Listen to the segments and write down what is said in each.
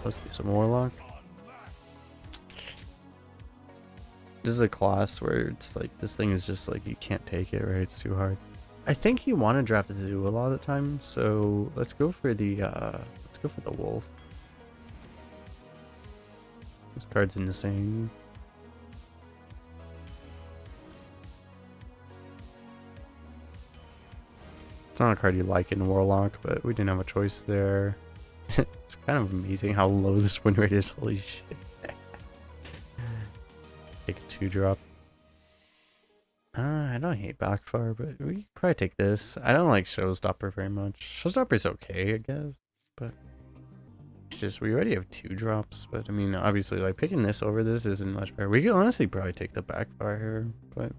Let's do some Warlock. This is a class where it's like, this thing is just like, you can't take it, right? It's too hard. I think you want to draft Zoo a lot of the time, so let's go for the wolf. This card's insane. It's not a card you like in Warlock, but we didn't have a choice there. It's kind of amazing how low this win rate is. Holy shit. Take a 2-drop. I don't hate Backfire, but we could probably take this. I don't like Showstopper very much. Showstopper's okay, I guess, but it's just, we already have 2 drops. But I mean, obviously, like, picking this over this isn't much better. We could honestly probably take the Backfire here, but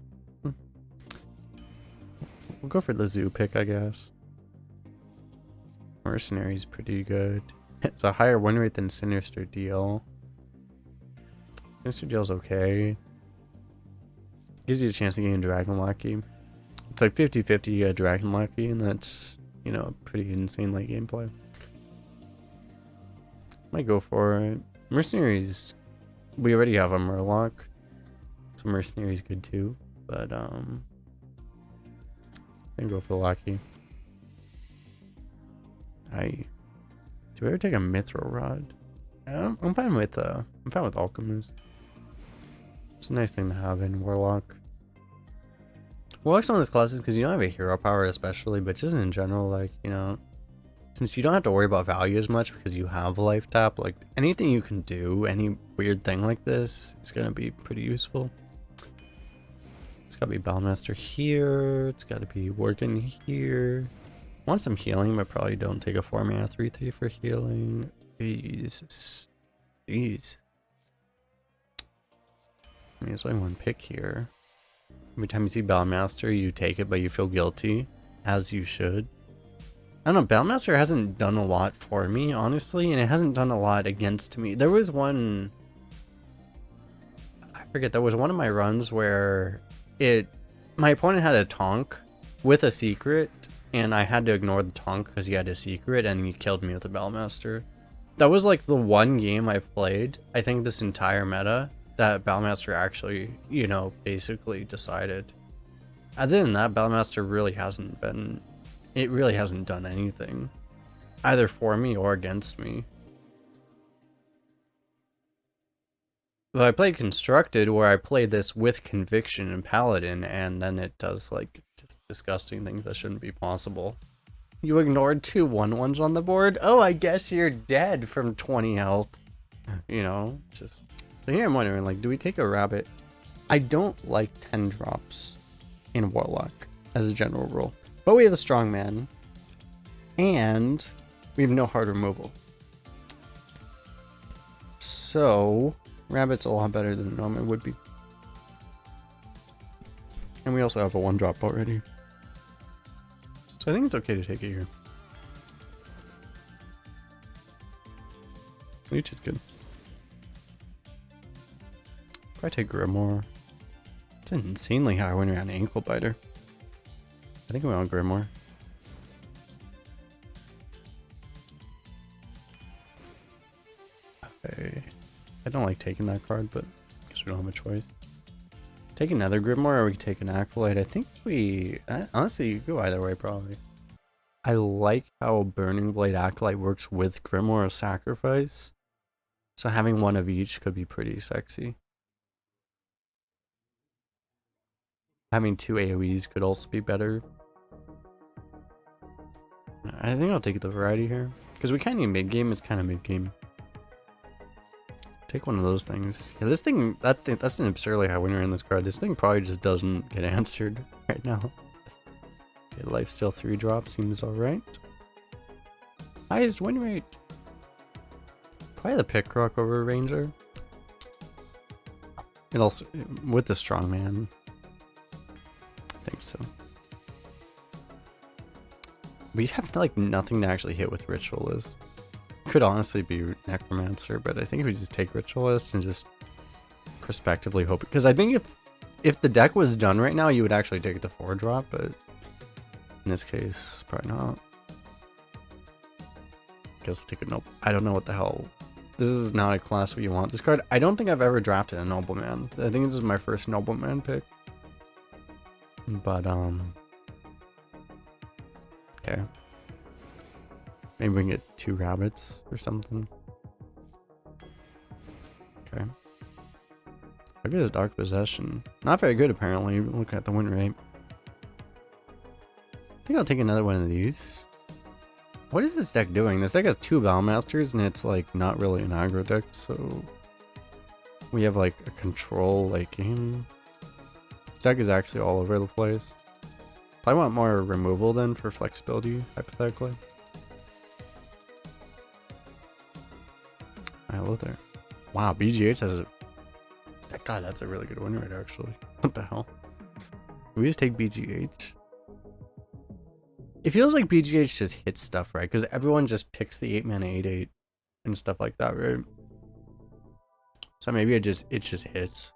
we'll go for the Zoo pick, I guess. Mercenary's pretty good. It's a higher win rate than Sinister Deal. Sinister Deal's okay. Gives you a chance of getting Dragon Lucky. It's like 50-50 you get Dragon Lucky, and that's, you know, pretty insane late gameplay. Might go for it. Mercenaries, we already have a Murloc, so Mercenary's good too, but I can go for Lucky. Do we ever take a Mithril Rod? I'm fine with Alchemist. It's a nice thing to have in Warlock. Warlock's one of those classes because you don't have a hero power especially, but just in general, like, you know, since you don't have to worry about value as much because you have life tap, like anything you can do, any weird thing like this, is gonna be pretty useful. It's gotta be Bellmaster here, it's gotta be working here. Want some healing, but probably don't take a 4-mana 3/3 for healing. Jesus. Jeez. I mean, there's only one pick here. Every time you see Bellmaster, you take it, but you feel guilty, as you should. I don't know, Bellmaster hasn't done a lot for me, honestly, and it hasn't done a lot against me. There was one, I forget, there was one of my runs where my opponent had a Tonk with a secret, and I had to ignore the Tonk because he had a secret, and he killed me with a Bellmaster. That was like the one game I've played, I think this entire meta, that Bellmaster actually, you know, basically decided. Other than that, Bellmaster really hasn't been, it really hasn't done anything, either for me or against me. But I played Constructed, where I played this with Conviction and Paladin, and then it does like just disgusting things that shouldn't be possible. You ignored 2 1/1s on the board? Oh, I guess you're dead from 20 health. You know, just... So here I'm wondering, like, do we take a rabbit? I don't like 10 drops in Warlock, as a general rule. But we have a strong man, and we have no hard removal. So, rabbit's a lot better than normal would be. And we also have a 1-drop already. So I think it's okay to take it here. Leech is good. Probably take Grimoire. It's an insanely high when you're on Ankle Biter. I think we want Grimoire. Okay. I don't like taking that card, but I guess we don't have a choice. Take another Grimoire, or we can take an Acolyte. I think honestly, you go either way, probably. I like how Burning Blade Acolyte works with Grimoire Sacrifice. So having one of each could be pretty sexy. Having 2 AoEs could also be better. I think I'll take the variety here. Because we kind of need mid-game, it's kind of mid-game. Take one of those things. Yeah, this thing, that's an absurdly high winner in this card. This thing probably just doesn't get answered right now. Okay, lifesteal 3-drop seems alright. Highest win rate. Probably the Pickrock over Ranger. It also, with the Strongman. I think so. We have like nothing to actually hit with Ritualist. Could honestly be Necromancer, but I think if we just take Ritualist and just prospectively hope, because I think if the deck was done right now, you would actually take the 4-drop, but in this case, probably not. Guess we'll take it. Nope. I don't know what the hell This is not a class where you want this card. I don't think I've ever drafted a Nobleman. I think this is my first Nobleman pick. But, okay. Maybe we can get 2 rabbits or something. Okay. Look at his Dark Possession. Not very good, apparently. Look at the win rate. I think I'll take another one of these. What is this deck doing? This deck has 2 Battlemasters, and it's like not really an aggro deck, so we have like a control like game. This deck is actually all over the place. I want more removal then for flexibility, hypothetically. Hello there. Wow, BGH has a... God, that's a really good win rate, actually. What the hell? Can we just take BGH? It feels like BGH just hits stuff, right? Because everyone just picks the 8-mana 8/8 and stuff like that, right? So maybe it just hits.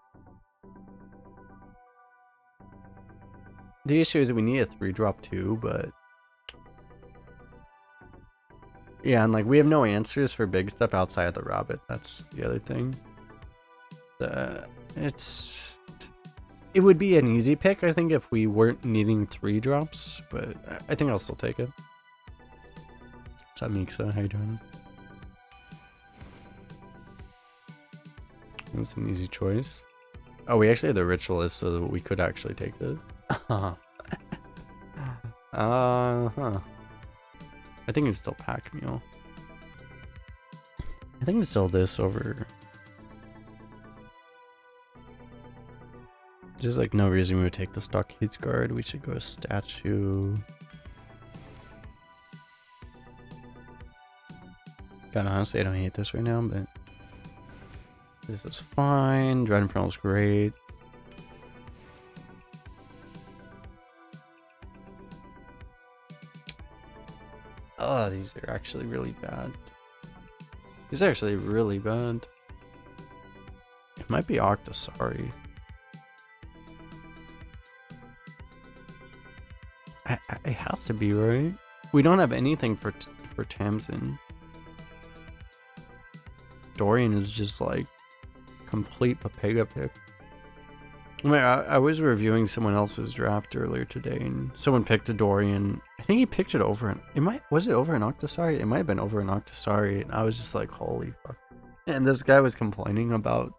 The issue is that we need a 3-drop too, but... Yeah, and like we have no answers for big stuff outside of the rabbit. That's the other thing. It would be an easy pick, I think, if we weren't needing 3-drops, but I think I'll still take it. What's up, Miksa? How you doing? That's an easy choice. Oh, we actually have the Ritualist, so that we could actually take this. Huh. I think it's still Pack Mule. I think it's still this over... There's like no reason we would take the Stockades Guard. We should go a Statue. God, honestly, I don't hate this right now, but this is fine. Dread Infernal's great. Oh, these are actually really bad. These are actually really bad. It might be Octosari. It has to be, right? We don't have anything for Tamsin. Dorian is just like complete Papega pick. I mean, I was reviewing someone else's draft earlier today, and someone picked a Dorian. I think he picked it over was it over an Octosari? It might have been over an Octosari, and I was just like, holy fuck. And this guy was complaining about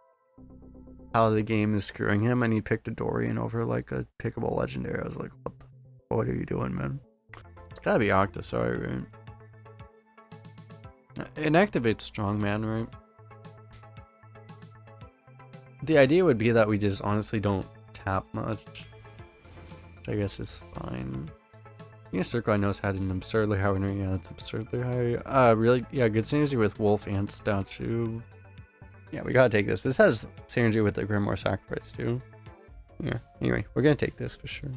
how the game is screwing him, and he picked a Dorian over like a pickable legendary. I was like, what are you doing, man? It's gotta be Octosari, right? It activates Strongman, right? The idea would be that we just honestly don't tap much, which I guess is fine. Yeah, Circle I know has had an absurdly high winner. Yeah, it's absurdly high. Really, yeah, good synergy with Wolf and Statue. Yeah, we gotta take this. This has synergy with the Grimoire Sacrifice too. Yeah, anyway, we're gonna take this for sure.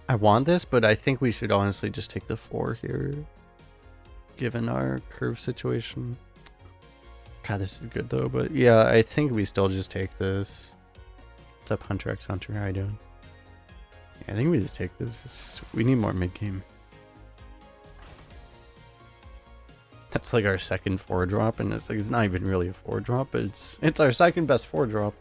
I want this, but I think we should honestly just take the 4 here, given our curve situation. God, this is good though, but yeah, I think we still just take this. What's up, Hunter X Hunter? How you doing? Yeah, I think we just take this. We need more mid game. That's like our second 4-drop, and it's like it's not even really a 4-drop, but it's our second best 4-drop.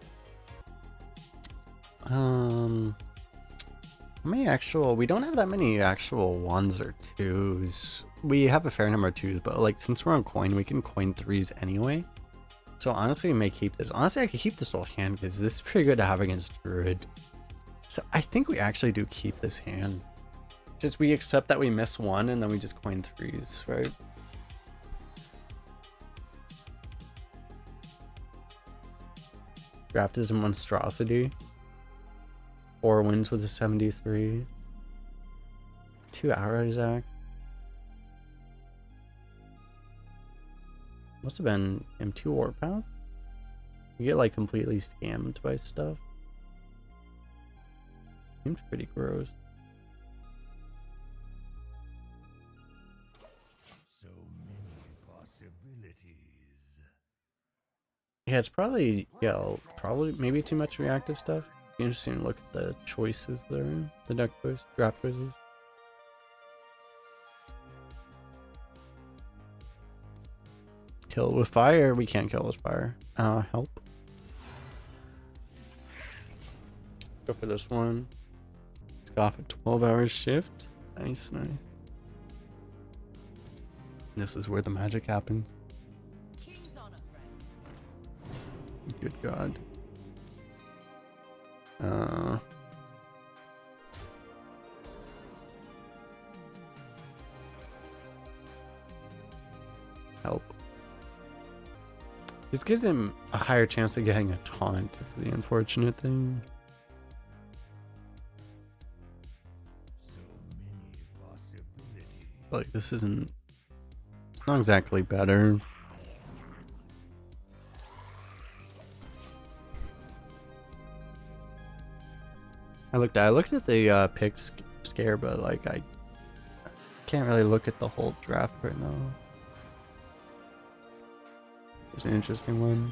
How many actual... We don't have that many actual 1s or 2s. We have a fair number of 2s, but like since we're on coin, we can coin 3s anyway. So honestly, we may keep this. Honestly, I could keep this whole hand because this is pretty good to have against Druid. So I think we actually do keep this hand. Just we accept that we miss 1 and then we just coin 3s, right? Draft is a monstrosity. 4 wins with a 73. 2 outright Zach. Must have been M2 Warpath. You get like completely scammed by stuff. Seems pretty gross. So many possibilities. Yeah, it's probably probably maybe too much reactive stuff. Interesting to look at the choices there, the deck choice, draft choices. Kill it with fire. We can't kill it with fire. Help. Go for this one. Let's go off a 12-hour shift. Nice, nice. This is where the magic happens. Good God. Help. This gives him a higher chance of getting a taunt. This is the unfortunate thing. Like, this isn't... It's not exactly better. I looked at the pick scare, but like I can't really look at the whole draft right now. It's an interesting one.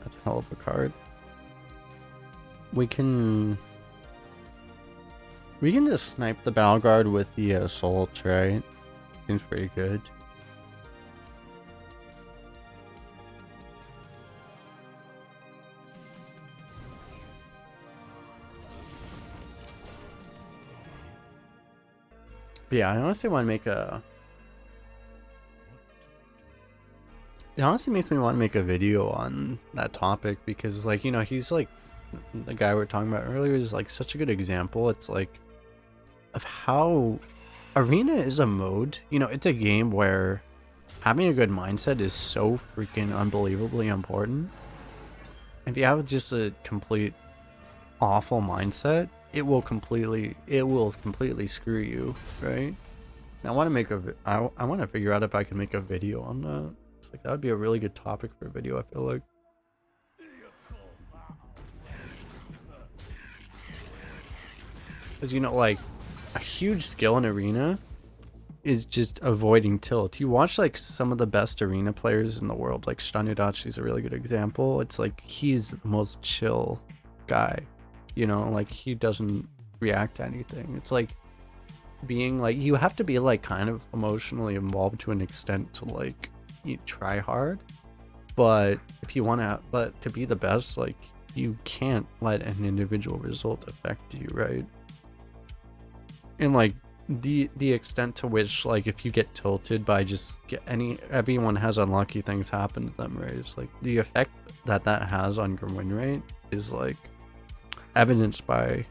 That's a hell of a card. We can just snipe the Battle Guard with the Assault, right? Seems pretty good. But yeah, I honestly want to make a... It honestly makes me want to make a video on that topic because, like, you know, he's like... The guy we were talking about earlier is like such a good example. It's like... of how Arena is a mode, you know, it's a game where having a good mindset is so freaking unbelievably important. If you have just a complete awful mindset, it will completely screw you, right? And I want to make I want to figure out if I can make a video on that. It's like that would be a really good topic for a video, I feel like. Because, you know, like a huge skill in Arena is just avoiding tilt. You watch like some of the best Arena players in the world, like Stanudachi is a really good example. It's like he's the most chill guy, you know, like he doesn't react to anything. It's like being like, you have to be like kind of emotionally involved to an extent to like you try hard, but if you want to, but to be the best, like you can't let an individual result affect you, right? And like the extent to which, like, if you get tilted by just everyone has unlucky things happen to them, right? It's like the effect that has on your win rate is like evidenced by,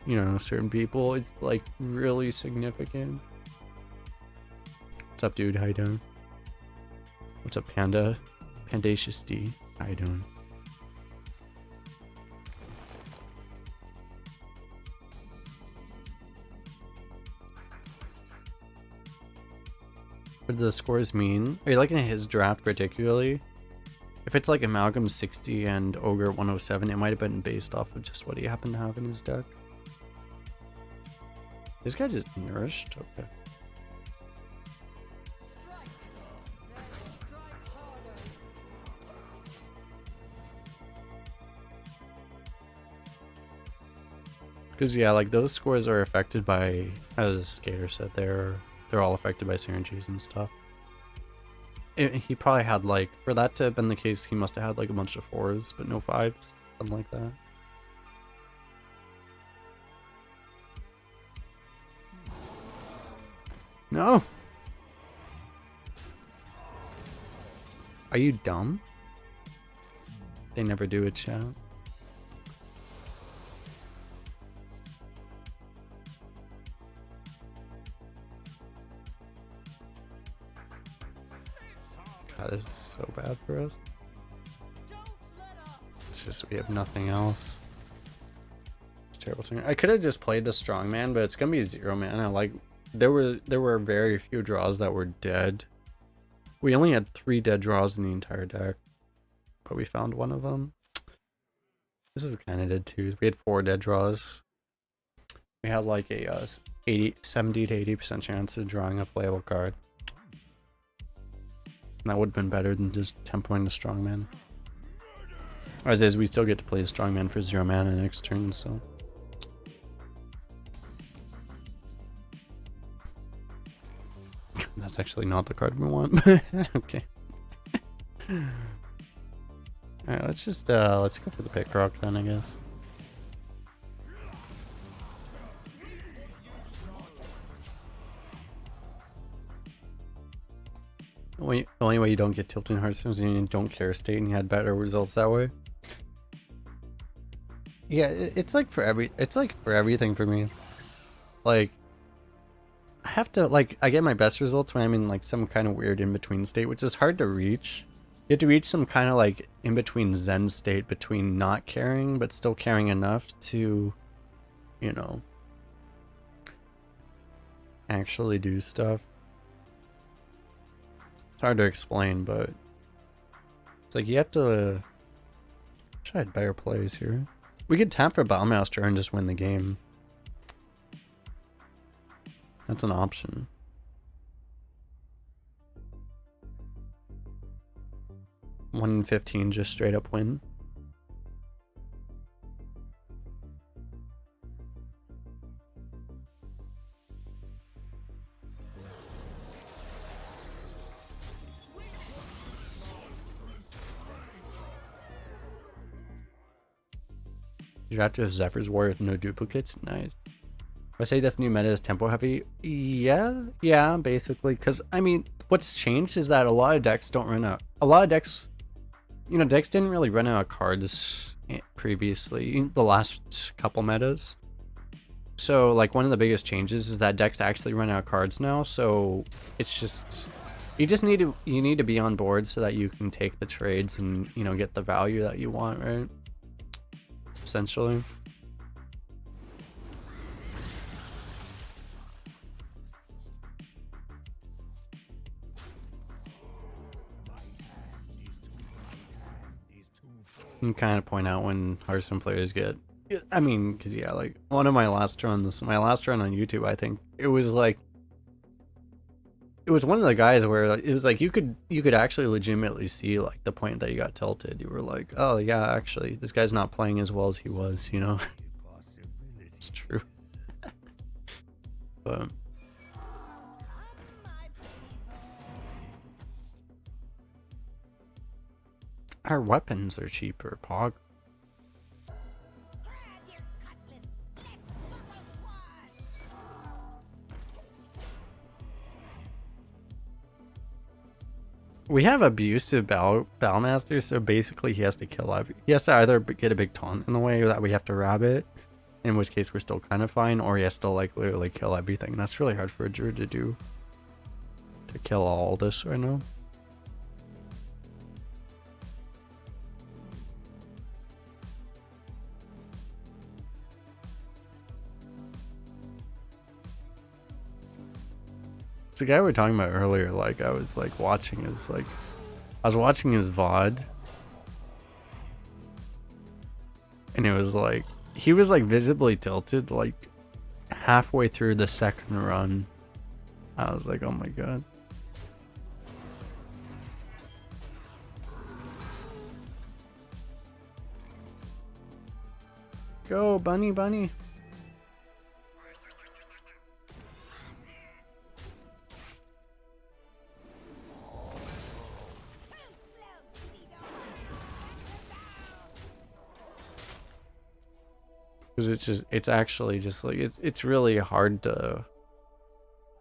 you know, certain people. It's like really significant. What's up, dude? How you doing? What's up, Panda? Pandacious D. How you doing? What do the scores mean? Are you looking at his draft particularly? If it's like Amalgam 60 and Ogre 107, it might have been based off of just what he happened to have in his deck. This guy just nourished? Okay. Because yeah, like those scores are affected by, as Skater said, they're all affected by synergies and stuff. He probably had like, for that to have been the case, he must have had like a bunch of 4s, but no 5s, something like that. No! Are you dumb? They never do it, chat. God, this is so bad for us. It's just we have nothing else. It's terrible thing. I could have just played the strongman, but it's gonna be 0 mana. Like there were very few draws that were dead. We only had 3 dead draws in the entire deck, but we found one of them. This is kind of dead too. We had 4 dead draws. We had like a 70 to 80% chance of drawing a playable card. And that would have been better than just tempoing the strongman. As is, we still get to play the Strongman for 0 mana next turn, so. That's actually not the card we want. Okay. Alright, let's go for the pick rock then, I guess. The only way you don't get tilted in Hearthstone is you don't clear a state and you had better results that way. Yeah, it's like for everything for me. Like, I have to, like, I get my best results when I'm in like some kind of weird in-between state, which is hard to reach. You have to reach some kind of like in-between zen state between not caring but still caring enough to, you know, actually do stuff. It's hard to explain, but it's like you have to try better plays here. We could tap for Battlemaster and just win the game. That's an option. One in 15, just straight up win. Draft of Zephyr's War with no duplicates. Nice. I say this new meta is tempo heavy. Yeah, basically. Because, I mean, what's changed is that a lot of decks don't run out. A lot of decks, you know, decks didn't really run out of cards previously, the last couple metas. So, like, one of the biggest changes is that decks actually run out of cards now. So, it's just, you need to be on board so that you can take the trades and, you know, get the value that you want, right? Essentially. And kind of point out when Hearthstone players get, I mean, because yeah, like one of my last runs on YouTube, I think it was like, it was one of the guys where it was like you could actually legitimately see like the point that you got tilted. You were like, oh yeah, actually this guy's not playing as well as he was, you know. It's true. But our weapons are cheaper, Pog. We have abusive Battlemaster, so basically he has to kill he has to either get a big taunt in the way that we have to rabbit, in which case we're still kind of fine, or he has to like literally kill everything. That's really hard for a druid to do, to kill all this right now. It's the guy we were talking about earlier. Like I was like watching his VOD, and it was like he was like visibly tilted like halfway through the second run. I was like, oh my god. Go bunny bunny. Because it's actually just like it's really hard to,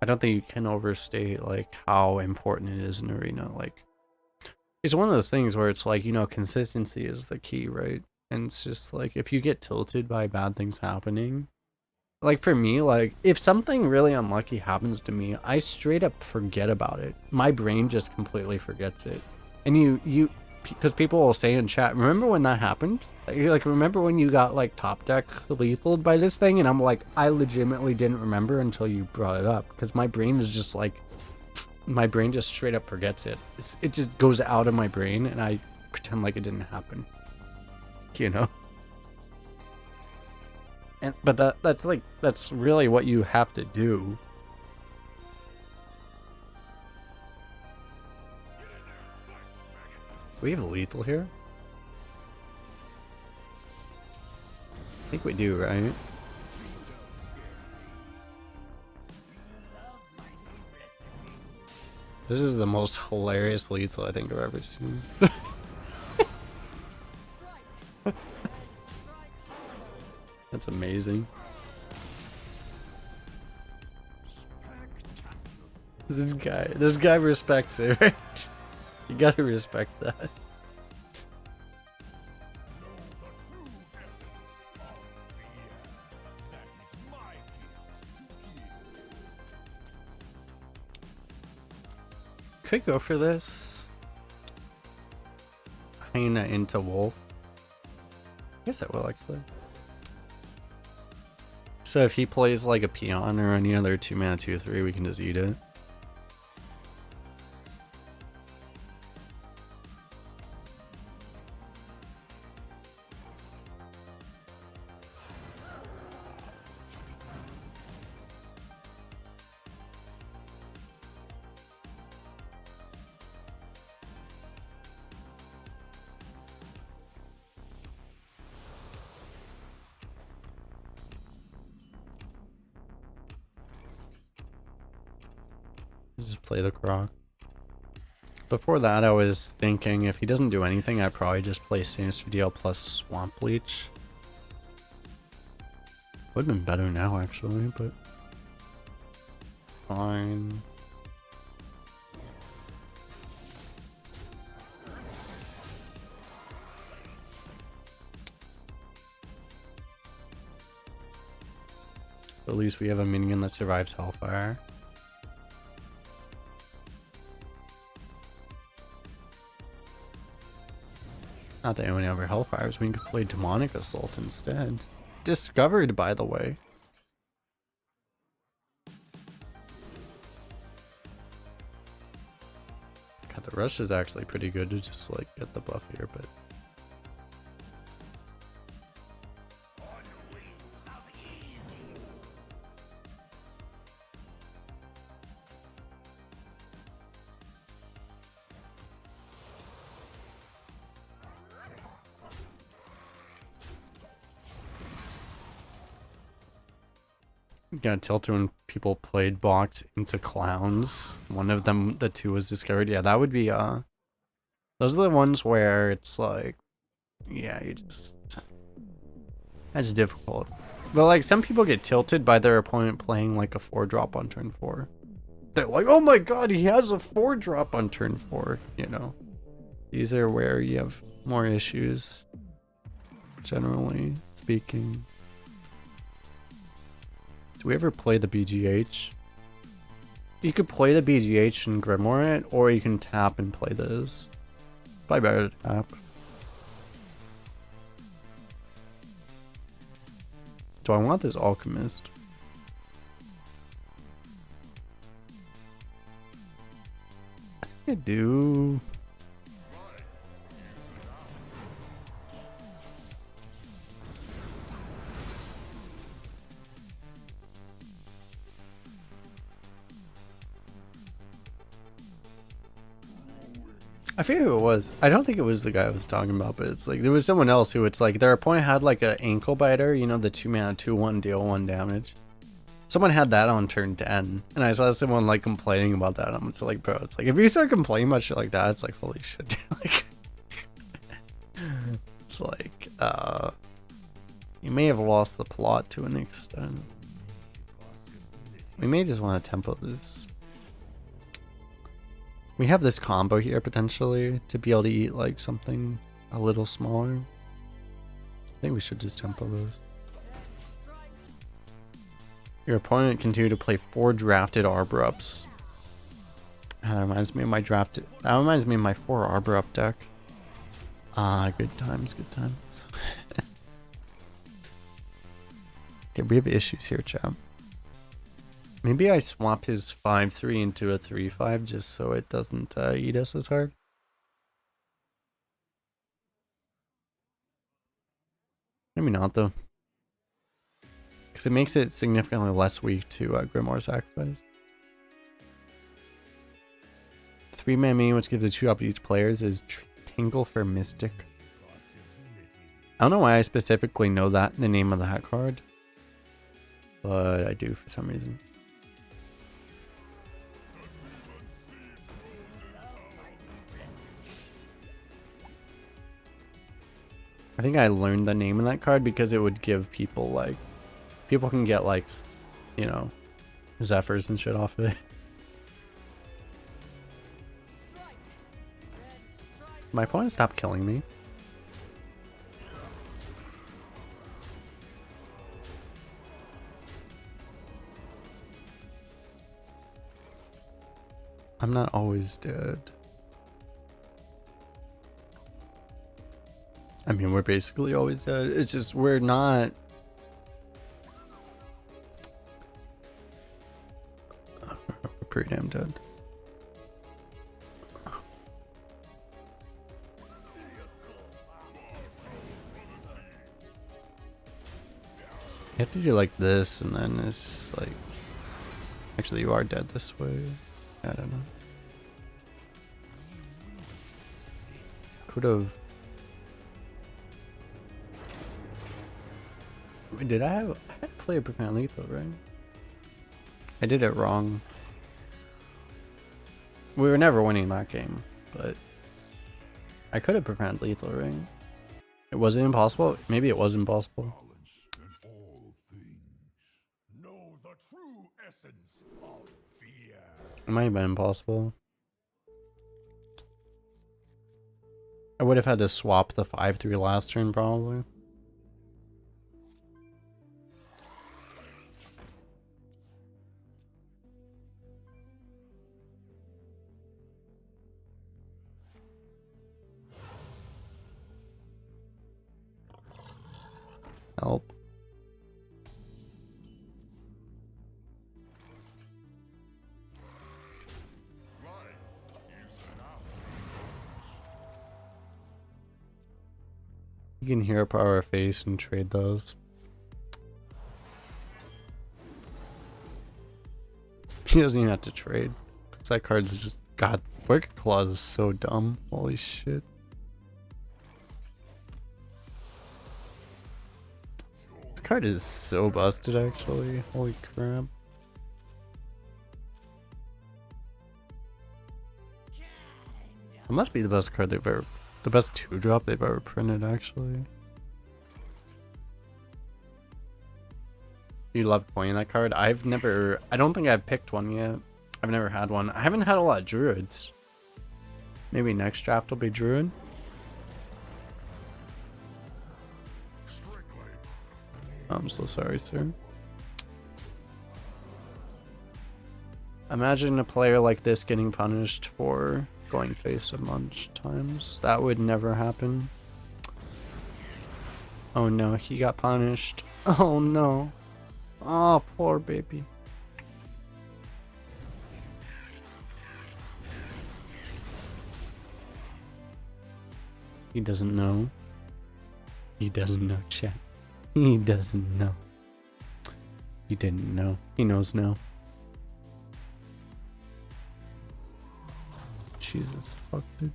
I don't think you can overstate like how important it is in arena. Like it's one of those things where it's like, you know, consistency is the key, right? And it's just like if you get tilted by bad things happening, like for me, like if something really unlucky happens to me, I straight up forget about it. My brain just completely forgets it. And you because people will say in chat, remember when that happened? Like, remember when you got like top deck lethaled by this thing? And I'm like, I legitimately didn't remember until you brought it up, because my brain is just like, my brain just straight up forgets it. It just goes out of my brain and I pretend like it didn't happen, you know? And but that's really what you have to do. Do we have a lethal here? I think we do, right? This is the most hilarious lethal I think I've ever seen. That's amazing. This guy respects it, right? You gotta respect that. Could go for this. Hyena into wolf. I guess I will actually. So if he plays like a peon or any other 2-mana 2/3, we can just eat it. Just play the croc. Before that, I was thinking if he doesn't do anything, I'd probably just play Sinister DL plus Swamp Leech. Would have been better now, actually, but fine. At least we have a minion that survives Hellfire. Not that anyone ever Hellfires, we could play Demonic Assault instead. Discovered, by the way. God, the rush is actually pretty good to just like get the buff here, but got tilted when people played box into clowns. One of them, the two was discovered. Yeah, that would be those are the ones where it's like, yeah, you just, that's difficult. But like some people get tilted by their opponent playing like a 4-drop on turn 4. They're like, oh my god, he has a 4-drop on turn 4, you know. These are where you have more issues, generally speaking. Do we ever play the BGH? You could play the BGH and Grimoire it, or you can tap and play this. Probably better to tap. Do I want this Alchemist? I think I do. I forget who it was. I don't think it was the guy I was talking about, but it's like there was someone else who it's like their opponent had like an ankle biter, you know, the 2-mana 2/1 deal 1 damage. Someone had that on turn 10, and I saw someone like complaining about that. I'm just like, bro, it's like if you start complaining about shit like that, it's like holy shit, dude. Like, it's like you may have lost the plot to an extent. We may just want to tempo this. We have this combo here potentially to be able to eat like something a little smaller. I think we should just tempo this. Your opponent continue to play 4 drafted Arbor Ups. That reminds me of my drafted. That reminds me of my 4 Arbor Up deck. Good times, good times. Okay, we have issues here, chat. Maybe I swap his 5/3 into a 3/5 just so it doesn't eat us as hard. Maybe not though. Because it makes it significantly less weak to Grimoire Sacrifice. 3-mana minion which gives a 2 up to each players is Tingle for Mystic. I don't know why I specifically know that, the name of that card. But I do for some reason. I think I learned the name of that card because it would give people like, people can get like, you know, Zephyrs and shit off of it. My opponent stopped killing me. I'm not always dead. I mean, we're basically always dead. It's just, we're not. We're pretty damn dead. You have to do like this, and then it's just like. Actually, you are dead this way. I don't know. Could have. Did I have? I had to play a prevent lethal, right? I did it wrong. We were never winning that game, but I could have prevent lethal, right? It wasn't impossible. Maybe it was impossible. In all things, know the true essence of fear. It might have been impossible. I would have had to swap the 5-3 last turn, probably. Help. You can hear power face and trade those. He doesn't even have to trade. Cause that card's just, God, Wicked Claw is so dumb. Holy shit. This card is so busted actually. Holy crap. It must be the best card they've ever, the best 2-drop they've ever printed actually. You love playing that card? I don't think I've picked one yet. I've never had one. I haven't had a lot of druids. Maybe next draft will be druid. I'm so sorry, sir. Imagine a player like this getting punished for going face a bunch of times. That would never happen. Oh no, he got punished. Oh no. Oh, poor baby. He doesn't know. He doesn't know, chat. He doesn't know. He didn't know. He knows now. Jesus fuck, dude.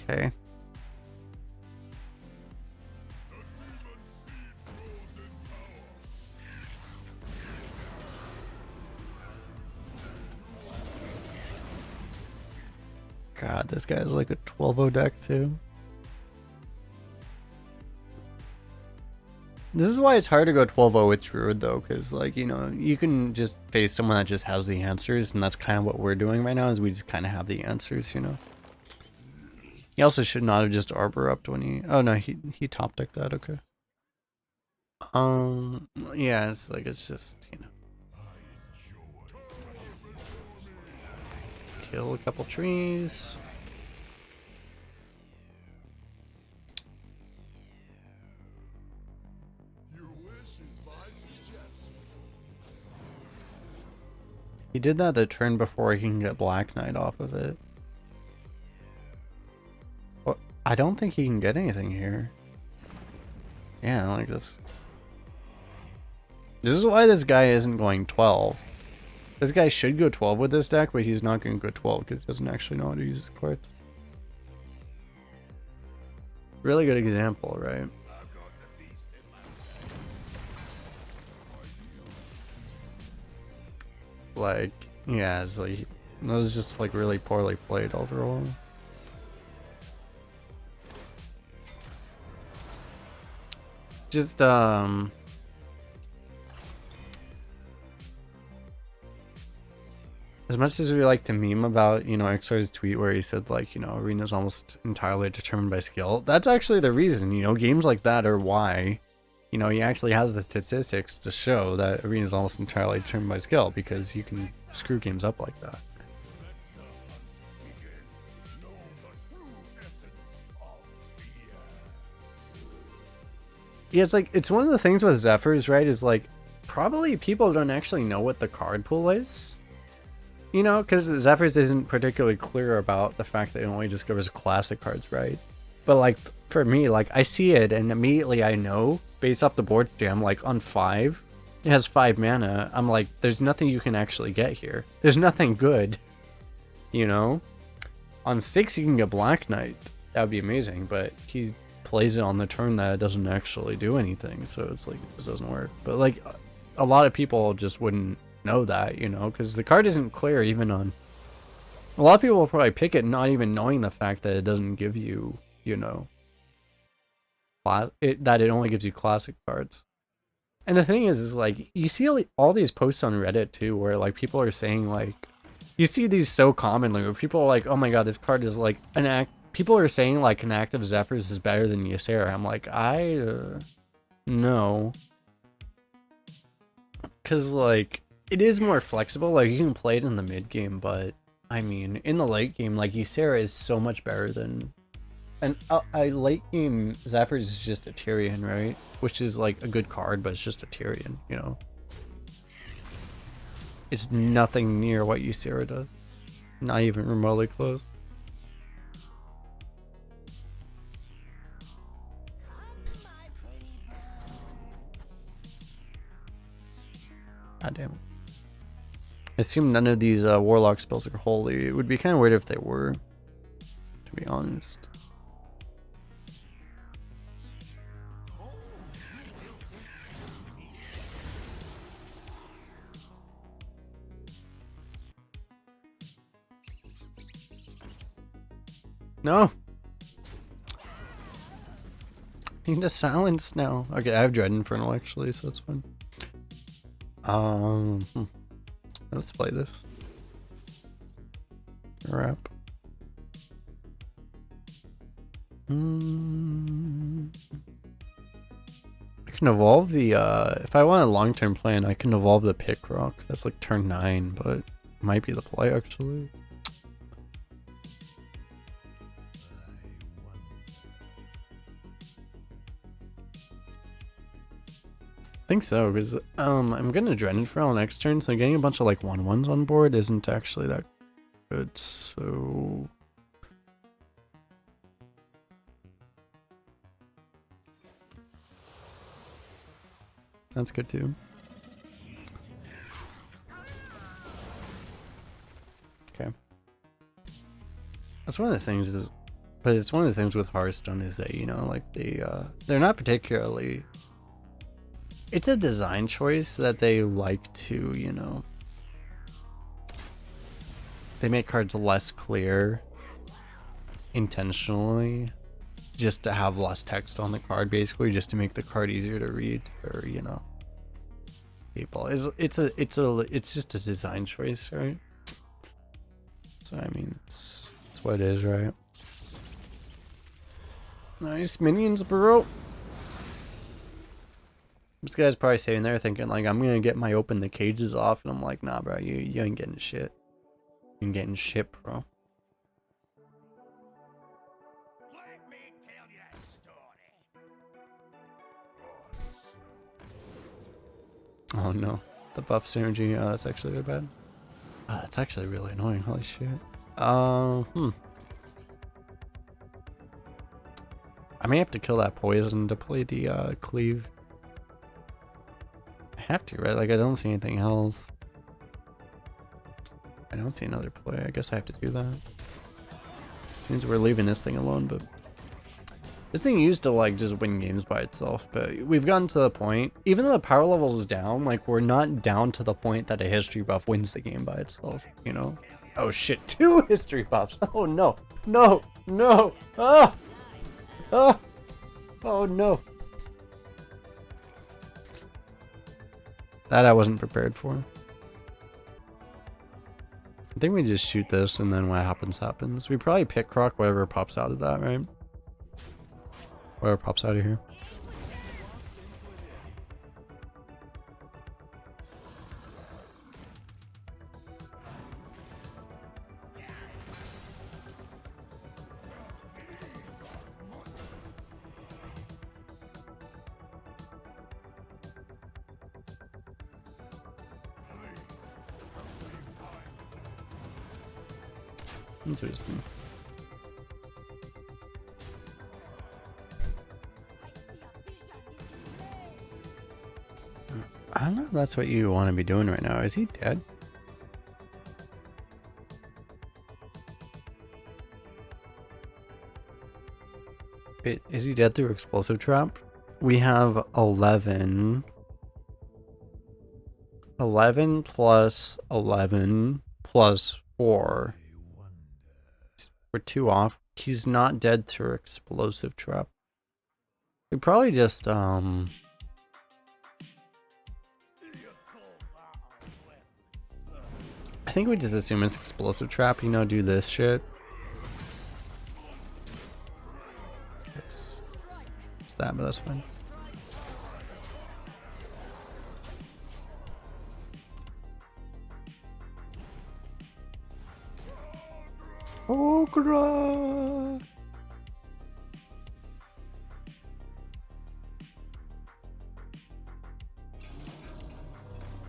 Okay. God, this guy's like a 12-0 deck too. This is why it's hard to go 12-0 with Druid though, because like, you know, you can just face someone that just has the answers, and that's kind of what we're doing right now, is we just kind of have the answers, you know. He also should not have just Arbor upped when he, oh no, he top decked that, okay. Yeah, it's like, it's just, you know. Kill a couple trees. He did that the turn before he can get Black Knight off of it. Well, I don't think he can get anything here. Yeah, like this. This is why this guy isn't going 12. This guy should go 12 with this deck, but he's not going to go 12 because he doesn't actually know how to use his cards. Really good example, right? Like, yeah, it's like it was just like really poorly played overall. Just as much as we like to meme about, you know, XR's tweet where he said like, you know, arena's almost entirely determined by skill. That's actually the reason, you know, games like that are why, you know, he actually has the statistics to show that arena's almost entirely determined by skill, because you can screw games up like that. Yeah, it's like, it's one of the things with Zephyrs, right, is like, probably people don't actually know what the card pool is. You know, because Zephyrs isn't particularly clear about the fact that it only discovers classic cards, right? But like, for me, like, I see it and immediately I know, based off the board jam, like on 5, it has 5 mana. I'm like, there's nothing you can actually get here. There's nothing good, you know? On 6, you can get Black Knight. That would be amazing, but he plays it on the turn that it doesn't actually do anything, so it's like, it just doesn't work. But like, a lot of people just wouldn't know that, you know, because the card isn't clear even on... A lot of people will probably pick it not even knowing the fact that it doesn't give you, you know, that it only gives you classic cards. And the thing is like, you see all these posts on Reddit too, where like people are saying like, you see these so commonly where people are like, oh my god, this card is like an act. People are saying like an active Zephyrs is better than Ysera. I'm like, no. Because like, it is more flexible, like you can play it in the mid game, but I mean, in the late game, like Ysera is so much better than... And a late game Zephyrs is just a Tyrion, right? Which is like a good card, but it's just a Tyrion, you know? It's nothing near what Ysera does. Not even remotely close. God damn it. I assume none of these Warlock spells are holy. It would be kind of weird if they were, to be honest. No! I need to silence now. Okay, I have Dread Infernal actually, so that's fine. Let's play this. Wrap. I can evolve the, if I want a long-term plan, I can evolve the Pick Rock. That's like turn 9, but might be the play actually. I think so, because I'm gonna Dread Infernal next turn, so getting a bunch of like 1/1s on board isn't actually that good, so... That's good too. Okay. That's one of the things is, but it's one of the things with Hearthstone is that, you know, like they're not particularly... It's a design choice that they like to, you know... They make cards less clear intentionally, just to have less text on the card, basically, just to make the card easier to read, or, you know, people. It's just a design choice, right? So I mean, it's what it is, right? Nice minions, bro. This guy's probably sitting there thinking like, I'm gonna get my open the cages off, and I'm like, nah, bro, you ain't getting shit. You ain't getting shit, bro. Let me tell you a story. Oh no, the buff synergy. That's actually really bad. That's actually really annoying. Holy shit. I may have to kill that poison to play the cleave. I have to, right? Like, I don't see anything else. I don't see another play. I guess I have to do that. Means we're leaving this thing alone, but This thing used to like just win games by itself, but we've gotten to the point, even though the power level is down, like we're not down to the point that a history buff wins the game by itself, you know? Oh shit, 2 history buffs. Oh no, no, no. Ah! Ah! Oh no. That I wasn't prepared for. I think we just shoot this and then what happens, happens. We probably pick Croc, whatever pops out of that, right? Whatever pops out of here. Interesting. I don't know if that's what you want to be doing right now. Is he dead? Wait, is he dead through explosive trap? We have 11. 11 plus 11 plus 4. We're 2 off. He's not dead through explosive trap. We probably just I think we just assume it's explosive trap, you know, do this shit. It's that, but that's fine. Okra!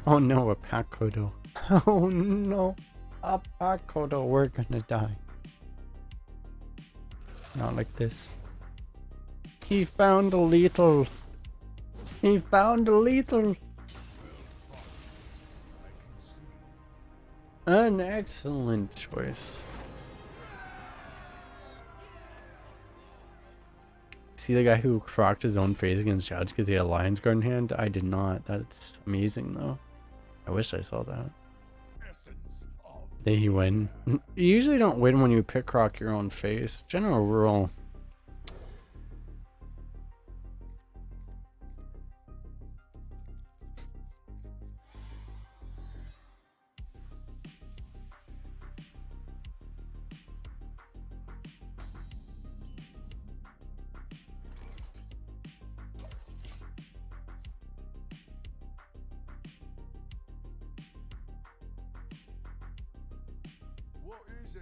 Oh no, a Pakodo. Oh no, a Pakodo, we're gonna die. Not like this. He found a lethal. He found a lethal. An excellent choice. See the guy who crocked his own face against Judge because he had a Lion's Guard in hand? I did not. That's amazing though. I wish I saw that. Did he win? You usually don't win when you pick crock your own face. General rule. What is it?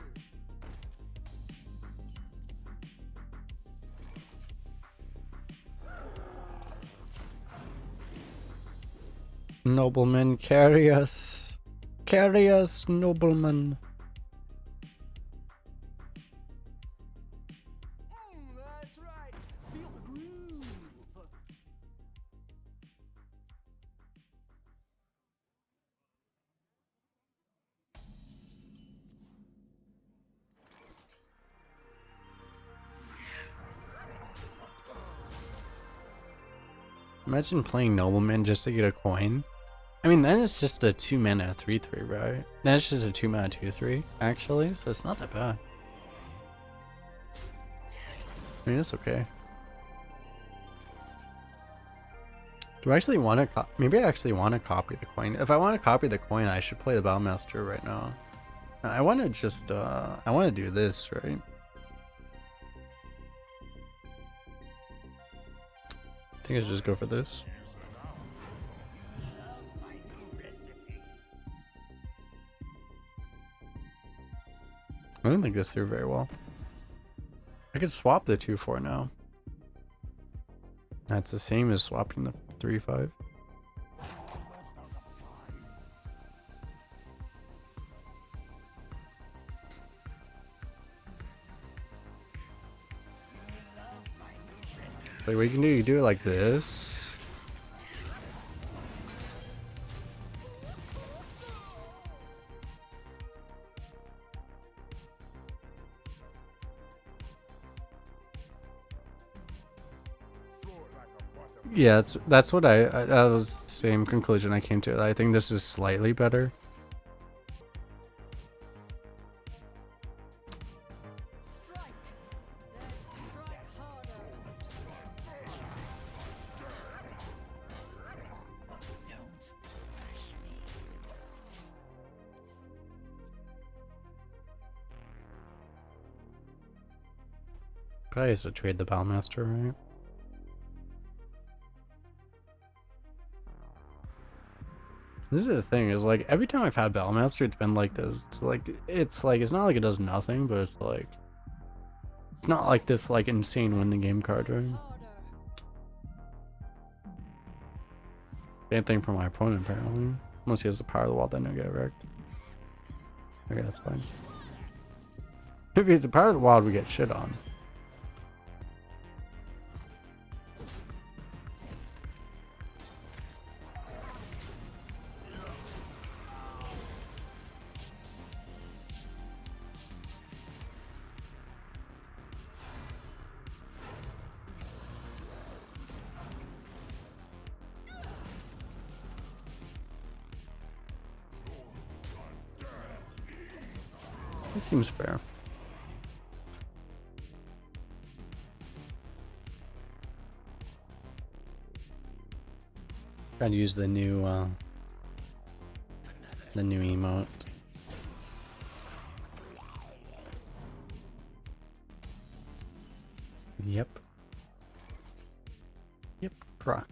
Nobleman, carry us. Carry us, nobleman. That's right. Feel the groove. Imagine playing nobleman just to get a coin. I mean, then it's just a 2 mana 3/3, right? Then it's just a 2 mana 2/3, actually, so it's not that bad. I mean, it's okay. Do I actually want to maybe I actually want to copy the coin. If I want to copy the coin, I should play the Battlemaster right now. I want to just, I want to do this, right? I think I should just go for this. I didn't think this through very well. I could swap the 2/4 now. That's the same as swapping the 3/5. Like what you can do, you do it like this. Yeah, that's what that was the same conclusion I came to. I think this is slightly better. Strike. Then strike harder. Probably has to trade the Bowmaster, right? This is the thing, is like every time I've had Bowmaster, it's been like this. It's not like it does nothing, but it's not like this like insane win the game card, right? Harder. Same thing for my opponent apparently. Unless he has the power of the wall, then he'll get wrecked. Okay, that's fine. If he has the power of the wild, we get shit on. This seems fair. Trying to use the new emote. Yep. Yep, proc.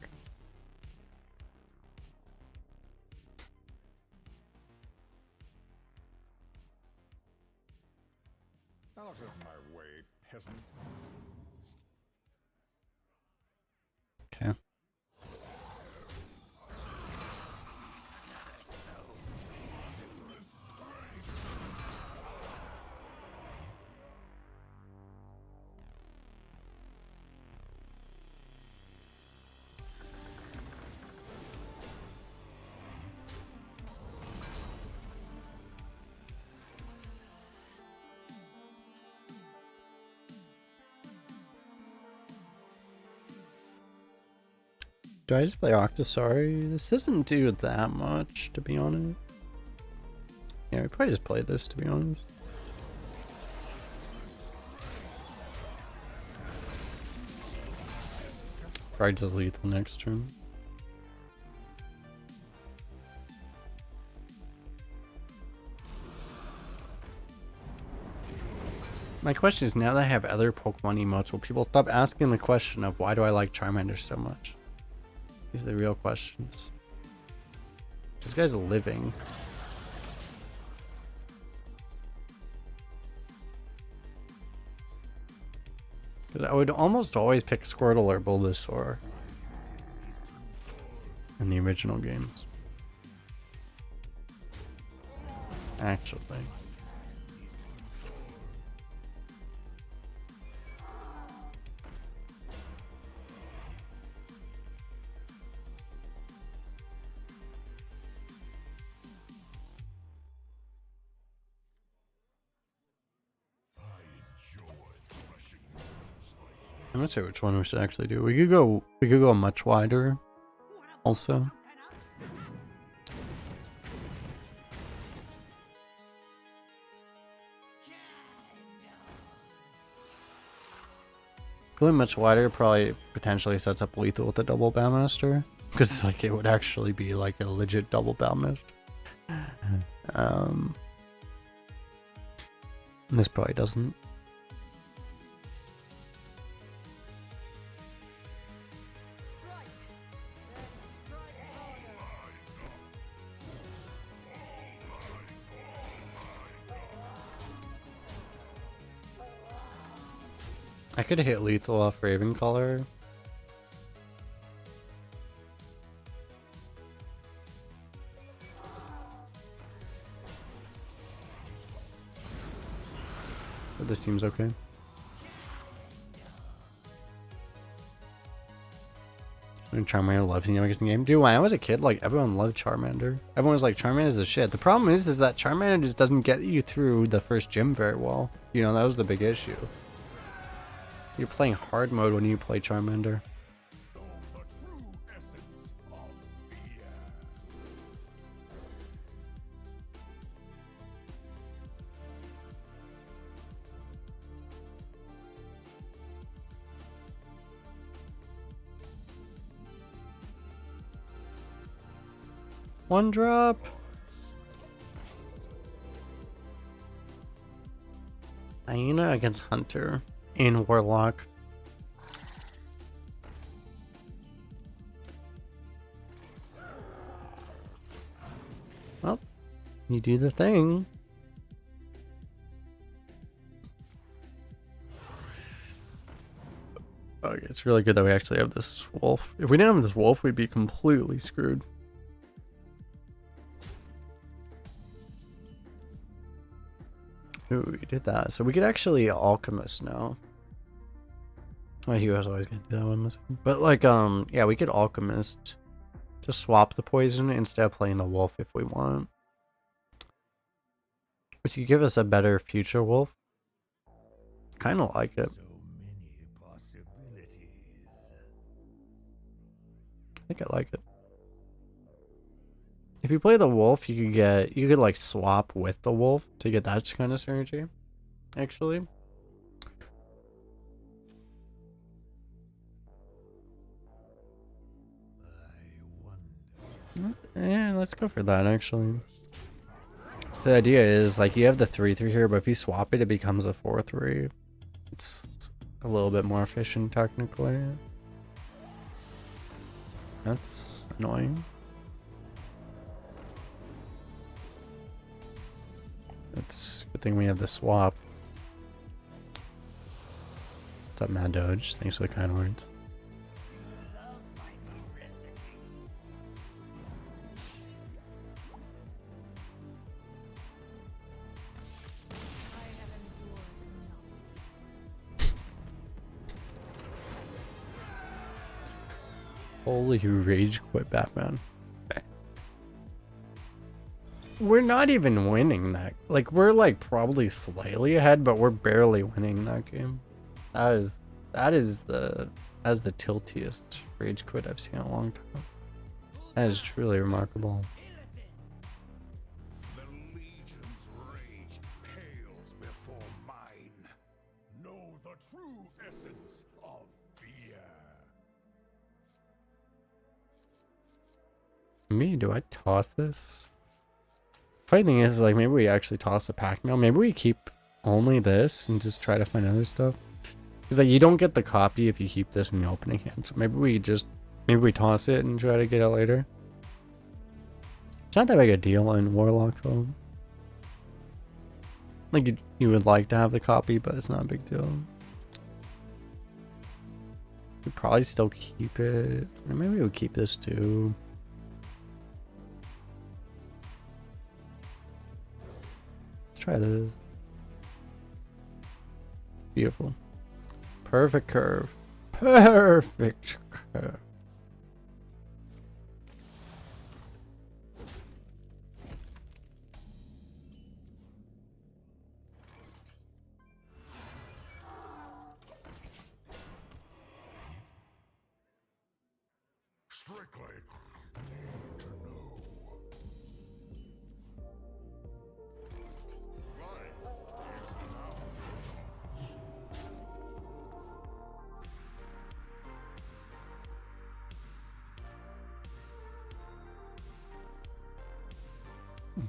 Out of my way, peasant. Okay. Do I just play Octosari? This doesn't do that much, to be honest. Yeah, we probably just play this, to be honest. Probably just lethal next turn. My question is, now that I have other Pokemon emotes, will people stop asking the question of why do I like Charmander so much? These are the real questions. This guy's living. I would almost always pick Squirtle or Bulbasaur in the original games. Actually. I'm not sure which one we should actually do. We could go much wider also. Going much wider probably potentially sets up lethal with a double Bowmaster, because like it would actually be like a legit double Bowmaster. This probably doesn't. Strike. Then strike harder. I could hit lethal off Ravencolor. But this seems okay. Charmander loves the youngest in the game. Dude, when I was a kid, like everyone loved Charmander. Everyone was like, Charmander's the shit. The problem is that Charmander just doesn't get you through the first gym very well. You know, that was the big issue. You're playing hard mode when you play Charmander. Know the One drop. Hyena against Hunter in Warlock. Well, you do the thing. Okay, it's really good that we actually have this wolf. If we didn't have this wolf, we'd be completely screwed. Ooh, we did that. So we could actually alchemist now. Well, he was always gonna do that one. But like, yeah, we could alchemist to swap the poison instead of playing the wolf if we want. Which could give us a better future wolf. Kind of like it. So many possibilities. I think I like it. If you play the wolf, you could like swap with the wolf to get that kind of synergy. Actually. Yeah, let's go for that actually. So the idea is like you have the 3/3 here, but if you swap it, it becomes a 4/3. It's a little bit more efficient technically. That's annoying. It's a good thing we have the swap. What's up, Mad Doge? Thanks for the kind words. Holy rage quit, Batman. We're not even winning that. Like, we're like probably slightly ahead, but we're barely winning that game. That is the tiltiest rage quit I've seen in a long time. That is truly remarkable. The Legion's rage pales before mine. Know the true essence of fear. Me, do I toss this? Funny thing is, like, maybe we actually toss the pack mail. Maybe we keep only this and just try to find other stuff. Because like you don't get the copy if you keep this in the opening hand. So maybe we toss it and try to get it later. It's not that big a deal in Warlock though. Like you would like to have the copy, but it's not a big deal. We'd probably still keep it. Or maybe we'll keep this too. Let's try this. Beautiful. Perfect curve. Perfect curve. Strictly need to know.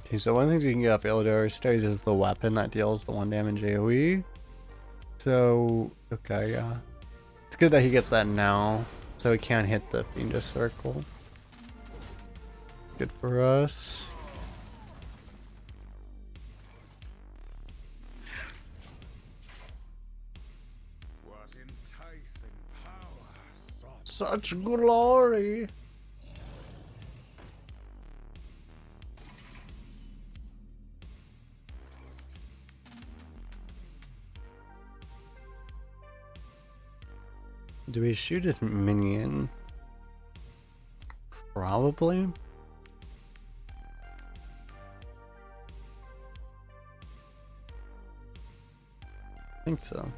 Okay, so one of the things you can get off Illidor Studies is the weapon that deals the 1 damage AoE. So, okay, yeah. It's good that he gets that now, so he can't hit the Fiendish Circle. Good for us. Was enticing power. Such glory! Do we shoot his minion? Probably. I think so.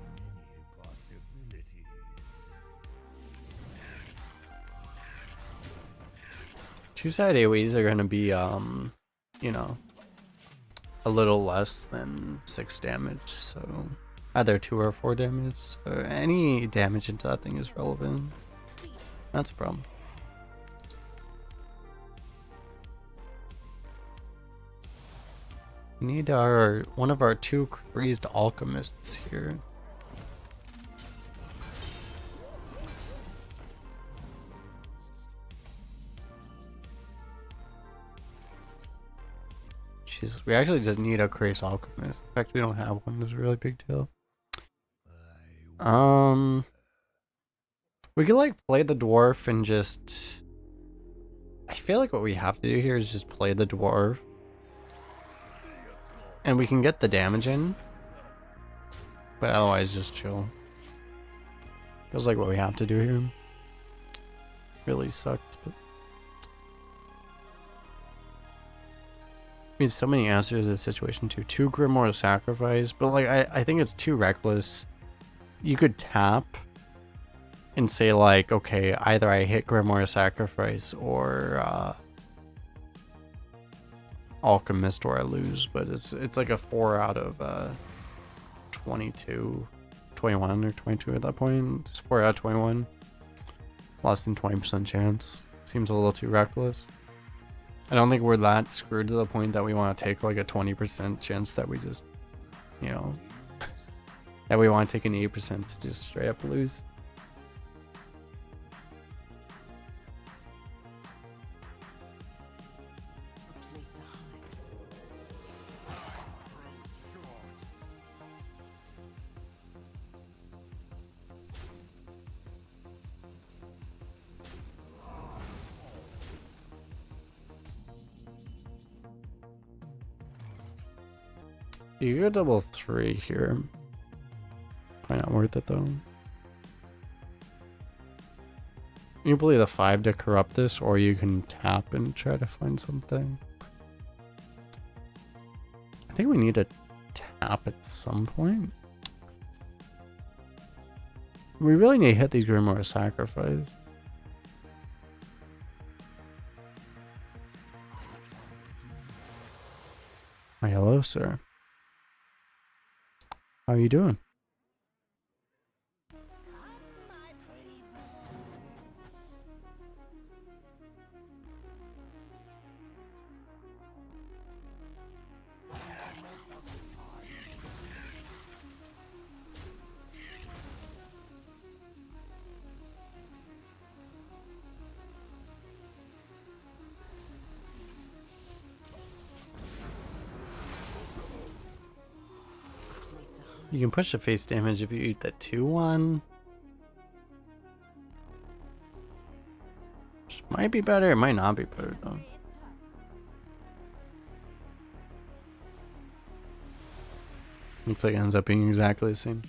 Two-side AoEs are gonna be, you know, a little less than 6 damage, so either 2 or 4 damage. So any damage into that thing is relevant. That's a problem. We need our one of our 2 crazed alchemists here. Jeez, we actually just need a crazed alchemist. In fact, we don't have one. It's a really big deal. We could like play the dwarf and just. I feel like what we have to do here is just play the dwarf. And we can get the damage in. But otherwise just chill. Feels like what we have to do here. Really sucks, but I mean so many answers to the situation too. 2 Grimoire sacrifice, but like I think it's too reckless. You could tap and say like, okay, either I hit Grimoire sacrifice or alchemist or I lose, but it's like a 4 out of 22, 21 or 22 at that point. It's 4 out of 21. Less than 20% chance. Seems a little too reckless. I don't think we're that screwed to the point that we want to take like a 20% chance that we just, you know, that we want to take an 8% to just straight up lose. You go double 3 here. Probably not worth it though. You play the 5 to corrupt this, or you can tap and try to find something. I think we need to tap at some point. We really need to hit these Grimoire sacrifice. Why, hello, sir. How are you doing? You can push the face damage if you eat the 2-1. Which might be better, it might not be better though. Looks like it ends up being exactly the same.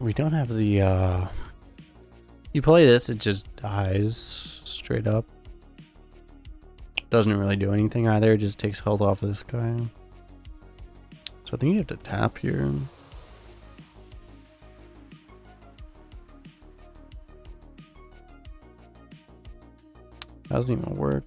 We don't have the you play this, it just dies straight up. Doesn't really do anything either, it just takes health off of this guy. So I think you have to tap here. Doesn't even work.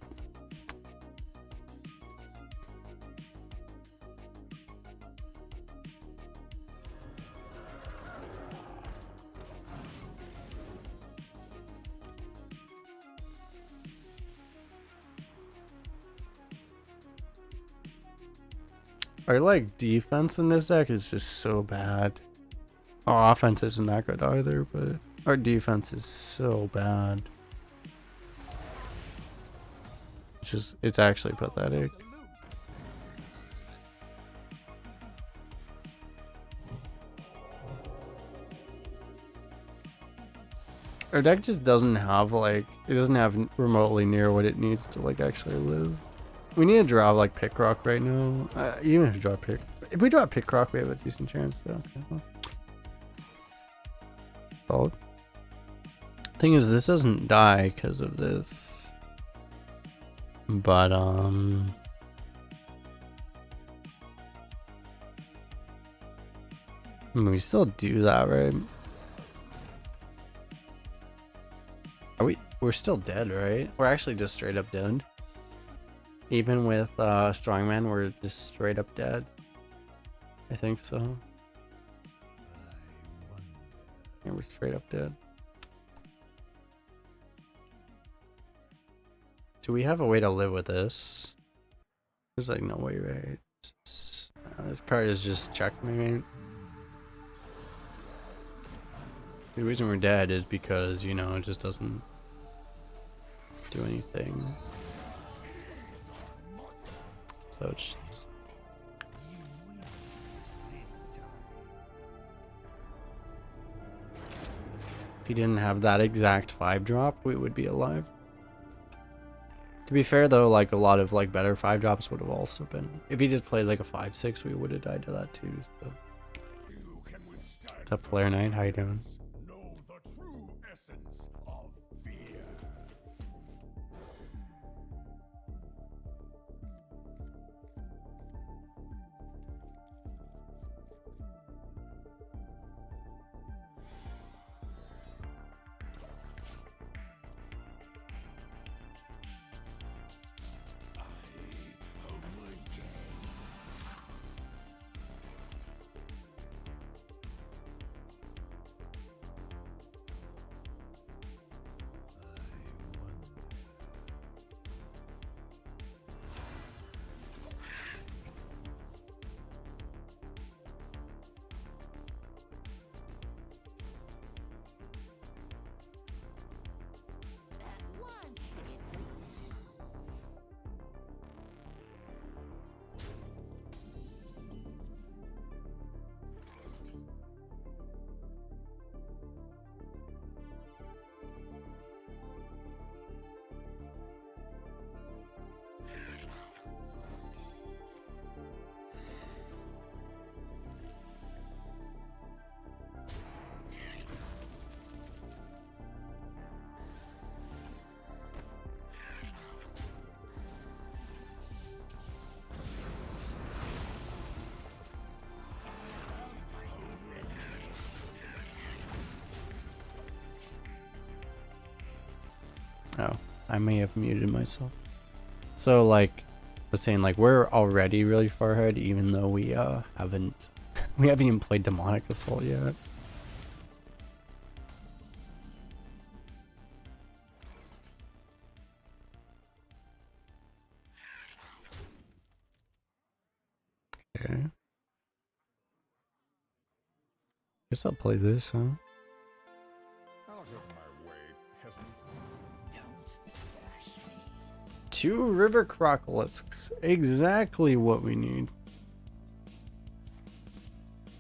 Our like defense in this deck is just so bad. Our offense isn't that good either, but our defense is so bad. It's actually pathetic. Our deck just doesn't have like, it doesn't have remotely near what it needs to like actually live. We need to draw like Pick Rock right now. Even if we draw Pick, if we draw Pick Rock, we have a decent chance though. Okay, well. Solid. Thing is, this doesn't die because of this. But I mean, we still do that, right? Are we? We're still dead, right? We're actually just straight up dead. Even with Strongman, we're just straight up dead. I think so. we're straight up dead. Do we have a way to live with this? There's like no way, right? This card is just checkmate. The reason we're dead is because, you know, it just doesn't do anything. So it's just... If he didn't have that exact 5 drop, we would be alive. To be fair though, like a lot of like better 5 drops would have also been. If he just played like a 5/6, we would have died to that too. So. What's up, Flare Knight? How you doing? Know the true essence of fear. Oh, I may have muted myself. So like, I was saying, like we're already really far ahead, even though we haven't we haven't even played Demonic Assault yet. Okay. Guess I'll play this, huh? Out of my way, peasant. 2 River Crocolisks. Exactly what we need.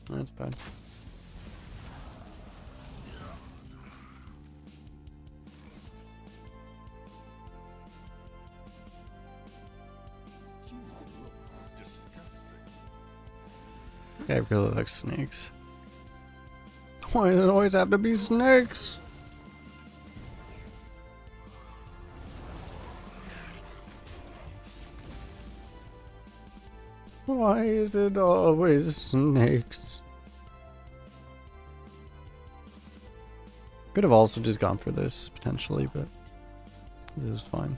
That's bad. You look disgusting. This guy really likes snakes. Why does it always have to be snakes? Why is it always snakes? Could have also just gone for this, potentially, but this is fine.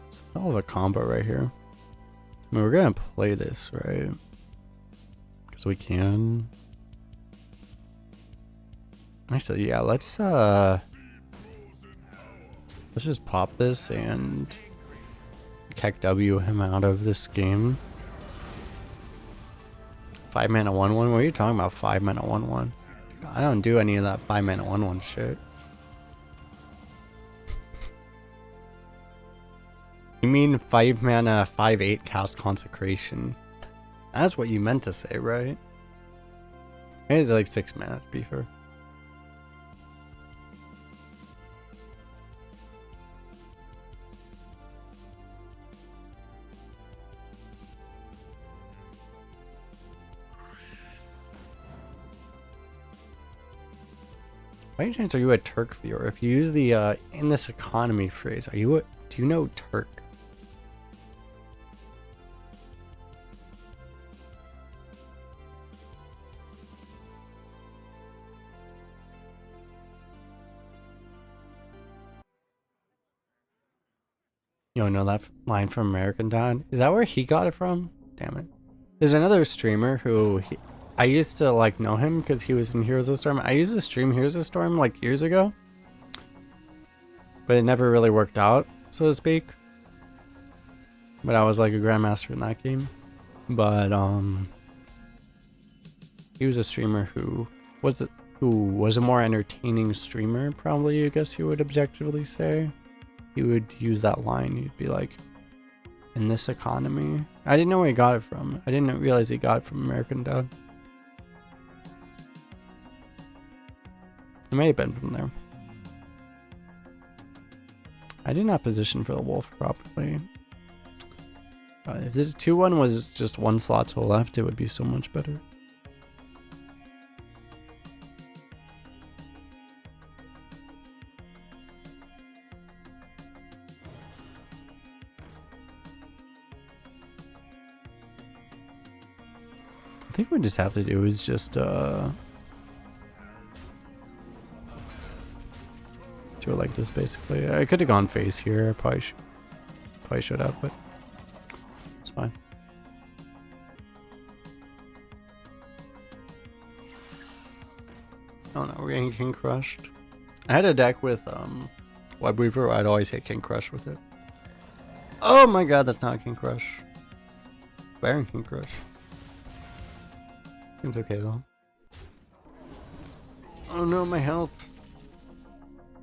It's a hell of a combo right here. I mean, we're gonna play this, right? Because we can. Actually, yeah, let's just pop this and Keck W him out of this game. 5 mana 1/1? What are you talking about? 5 mana 1/1? I don't do any of that 5 mana 1/1 shit. You mean 5 mana 5/8 cast Consecration? That's what you meant to say, right? It's like 6 mana to be fair. By any chance, are you a Turk viewer? If you use the in this economy phrase, are you do you know Turk? You don't know that line from American Dad? Is that where he got it from? Damn it. There's another streamer who I used to like know him because he was in Heroes of the Storm. I used to stream Heroes of the Storm like years ago, but it never really worked out, so to speak. But I was like a grandmaster in that game. But he was a streamer who was a more entertaining streamer, probably, I guess you would objectively say. He would use that line. He'd be like, in this economy. I didn't know where he got it from. I didn't realize he got it from American Dad. It may have been from there. I did not position for the wolf properly. If this 2-1 was just one slot to the left, it would be so much better. I think what we just have to do is just do it like this basically. I could have gone face here. I probably should have, but it's fine. Oh no, we're getting King Crushed. I had a deck with Web Weaver. I'd always hit King Crush with it. Oh my god, that's not King Crush. Baron King Crush. Seems okay though. Oh no, my health.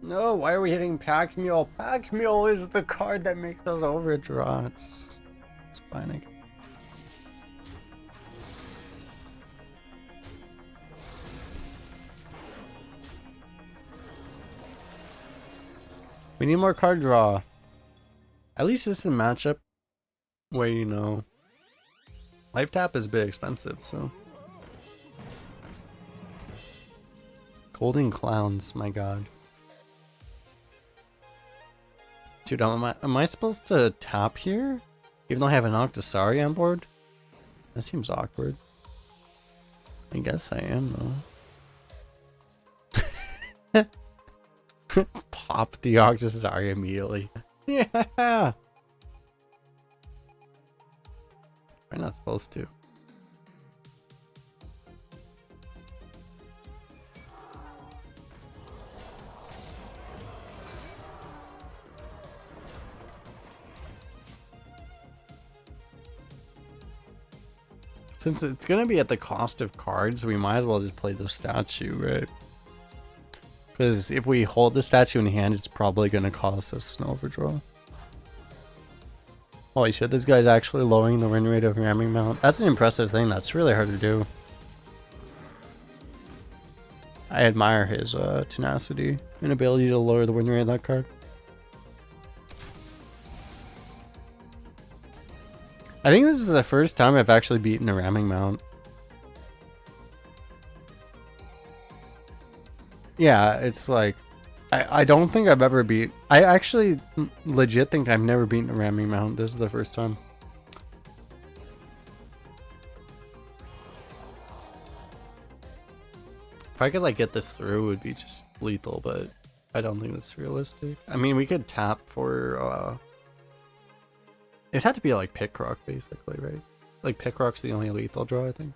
No, why are we hitting Pack Mule? Pack Mule is the card that makes us overdraw. It's fine, I guess. We need more card draw. At least this is a matchup where, you know, life tap is a bit expensive, so. Golden Clowns, my god. Dude, am I supposed to tap here? Even though I have an Octosari on board? That seems awkward. I guess I am, though. Pop the Octosari immediately. Yeah! We're not supposed to. Since it's going to be at the cost of cards, we might as well just play the statue, right? Because if we hold the statue in hand, it's probably going to cost us an overdraw. Holy shit, this guy's actually lowering the win rate of ramming mount. That's an impressive thing. That's really hard to do. I admire his tenacity and ability to lower the win rate of that card. I think this is the first time I've actually beaten a ramming mount. Yeah, it's like, I don't think I've ever beat... I actually legit think I've never beaten a ramming mount. This is the first time. If I could like get this through, it would be just lethal, but I don't think that's realistic. I mean, we could tap for... It had to be like Pickrock, basically, right? Like, Pickrock's the only lethal draw, I think.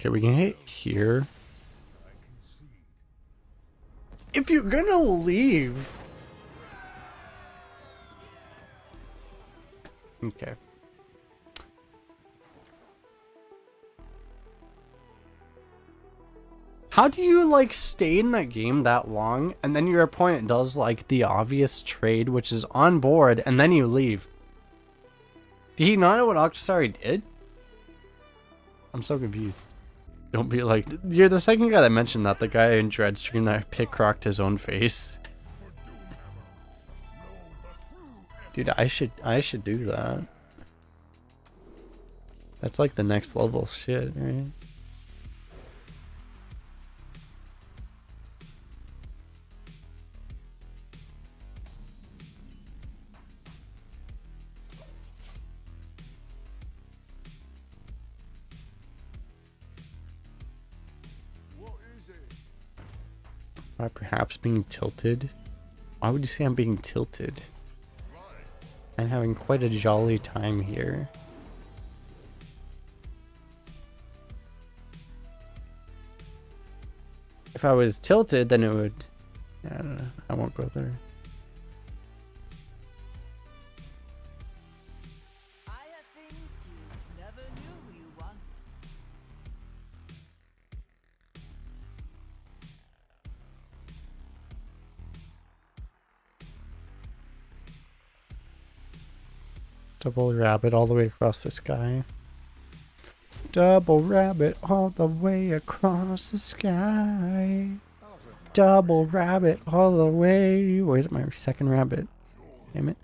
Okay, we can hit here. If you're gonna leave... Okay. How do you, like, stay in that game that long, and then your opponent does, like, the obvious trade, which is on board, and then you leave? Did he not know what Octosari did? I'm so confused. Don't be like... You're the second guy that mentioned that, the guy in Dreadstream that pick-rocked his own face. Dude, I should do that. That's like the next level shit, right? Am I perhaps being tilted? Why would you say I'm being tilted? I'm having quite a jolly time here. If I was tilted, then it would... I don't know. I won't go there. I have things you never knew you wanted. Double rabbit all the way across the sky. Double rabbit all the way across the sky. Double rabbit all the way. Where's my second rabbit? Damn it.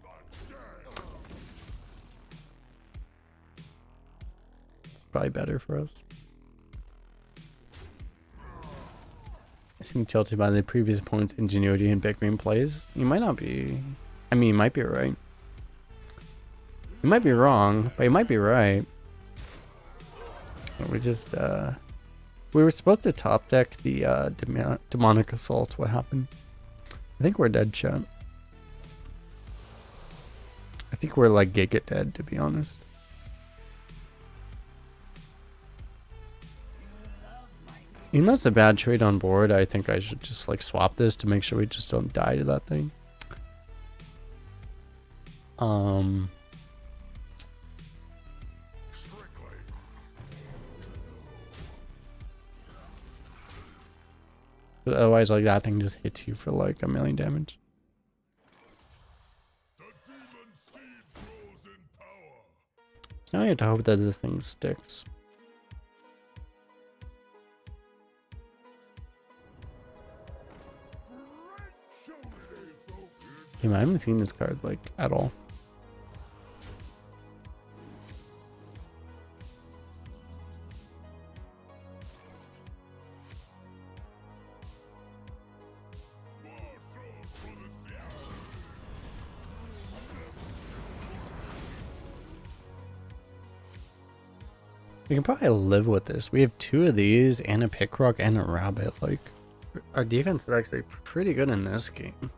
It's probably better for us. I seem tilted by the previous opponent's ingenuity and big green plays. You might not be. I mean, you might be right. You might be wrong, but you might be right. We just, we were supposed to top deck the demonic assault. What happened? I think we're dead, chat. I think we're like giga dead, to be honest. Even though it's a bad trade on board, I think I should just like swap this to make sure we just don't die to that thing. But otherwise, like that thing just hits you for like 1,000,000 damage. So now you have to hope that this thing sticks. Damn, I haven't seen this card like at all. We can probably live with this. We have 2 of these and a pickrock and a rabbit. Like, our defense is actually pretty good in this game.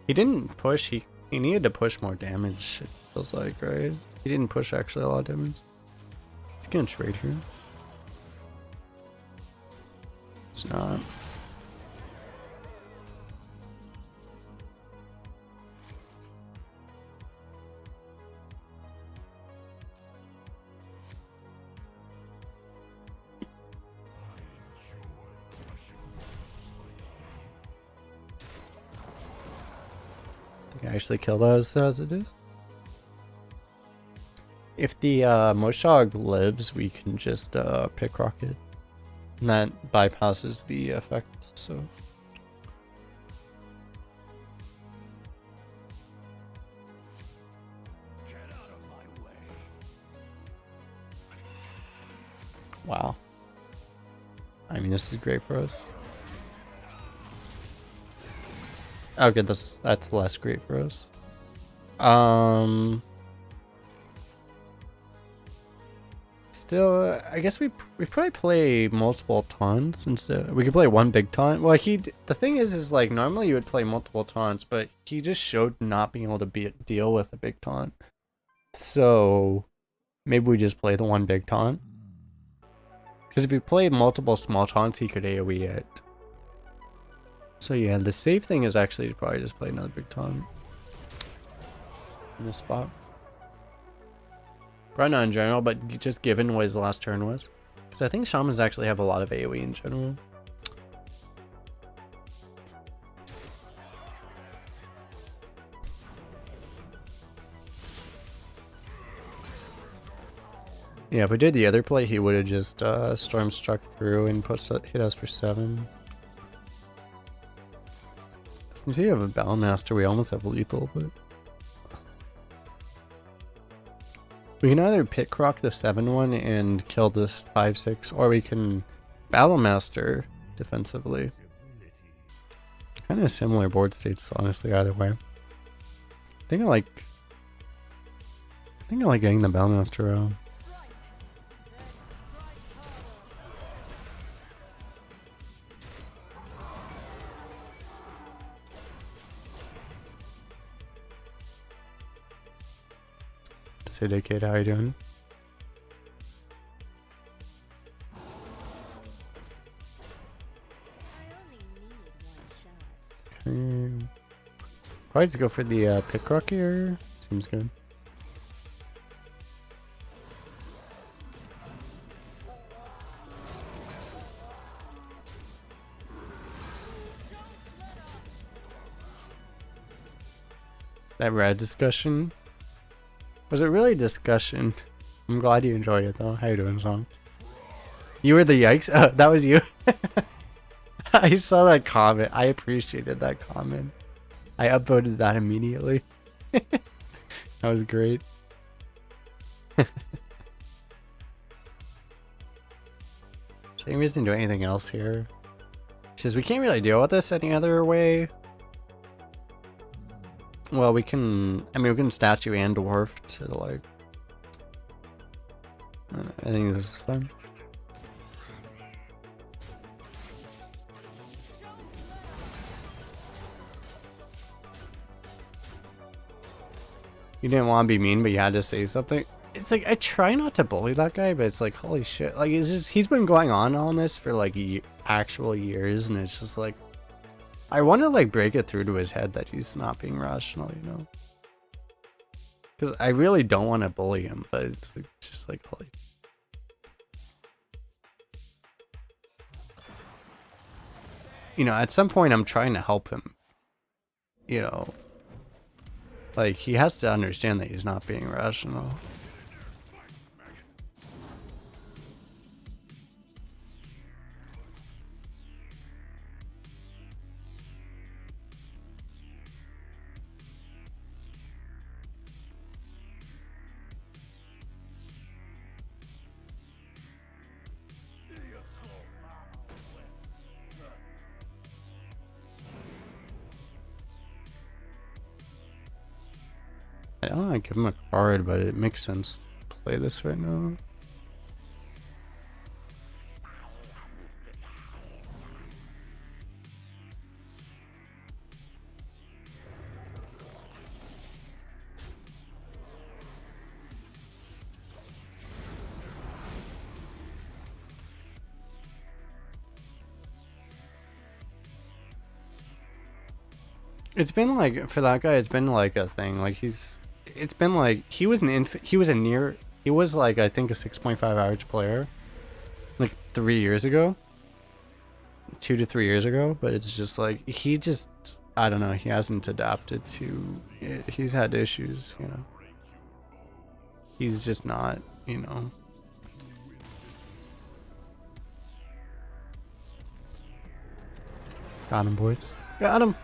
He didn't push. He needed to push more damage, it feels like, right? He didn't push actually a lot of damage. He's gonna trade here. It's not. Actually kill those as it is. If the Moshog lives, we can just pickrock it, and that bypasses the effect. So Get out of my way. wow. I mean, this is great for us. Okay, that's less great for us. Still, I guess we probably play multiple taunts instead. We could play one big taunt. Well, the thing is like normally you would play multiple taunts, but he just showed not being able to deal with a big taunt. So maybe we just play the one big taunt. Because if we played multiple small taunts, he could AoE it. So yeah, the safe thing is actually to probably just play another big taunt in this spot. Probably not in general, but just given what his last turn was. Because I think shamans actually have a lot of AoE in general. Yeah, if we did the other play, he would have just storm struck through and hit us for 7. Since we have a Battlemaster, we almost have lethal, but we can either pickrock the 7-1 and kill this 5-6, or we can Battlemaster defensively. Kind of similar board states, honestly, either way. I think I like getting the Battlemaster out. Syndicate, how you doing? Okay. Probably just go for the pickrock here. Seems good. That red discussion. Was it really a discussion? I'm glad you enjoyed it though. How you doing, Song? You were the yikes? Oh, that was you. I saw that comment. I appreciated that comment. I upvoted that immediately. That was great. Same reason to do anything else here. Because we can't really deal with this any other way. Well, we can. I mean, we can statue and dwarf to like. I think this is fun. You didn't want to be mean, but you had to say something. It's like I try not to bully that guy, but it's like holy shit! Like it's just he's been going on this for like actual years, and it's just like I want to like break it through to his head that he's not being rational, you know? Because I really don't want to bully him, but it's like, just like holy. You know, at some point I'm trying to help him. You know. Like, he has to understand that he's not being rational. I don't want to give him a card, but it makes sense to play this right now. It's been like, for that guy, it's been like a thing. Like it's been like, he was like, I think a 6.5 average player. Like 3 years ago. 2 to 3 years ago. But it's just like, I don't know, he hasn't adapted to, he's had issues, you know. He's just not, you know. Got him, boys. Got him.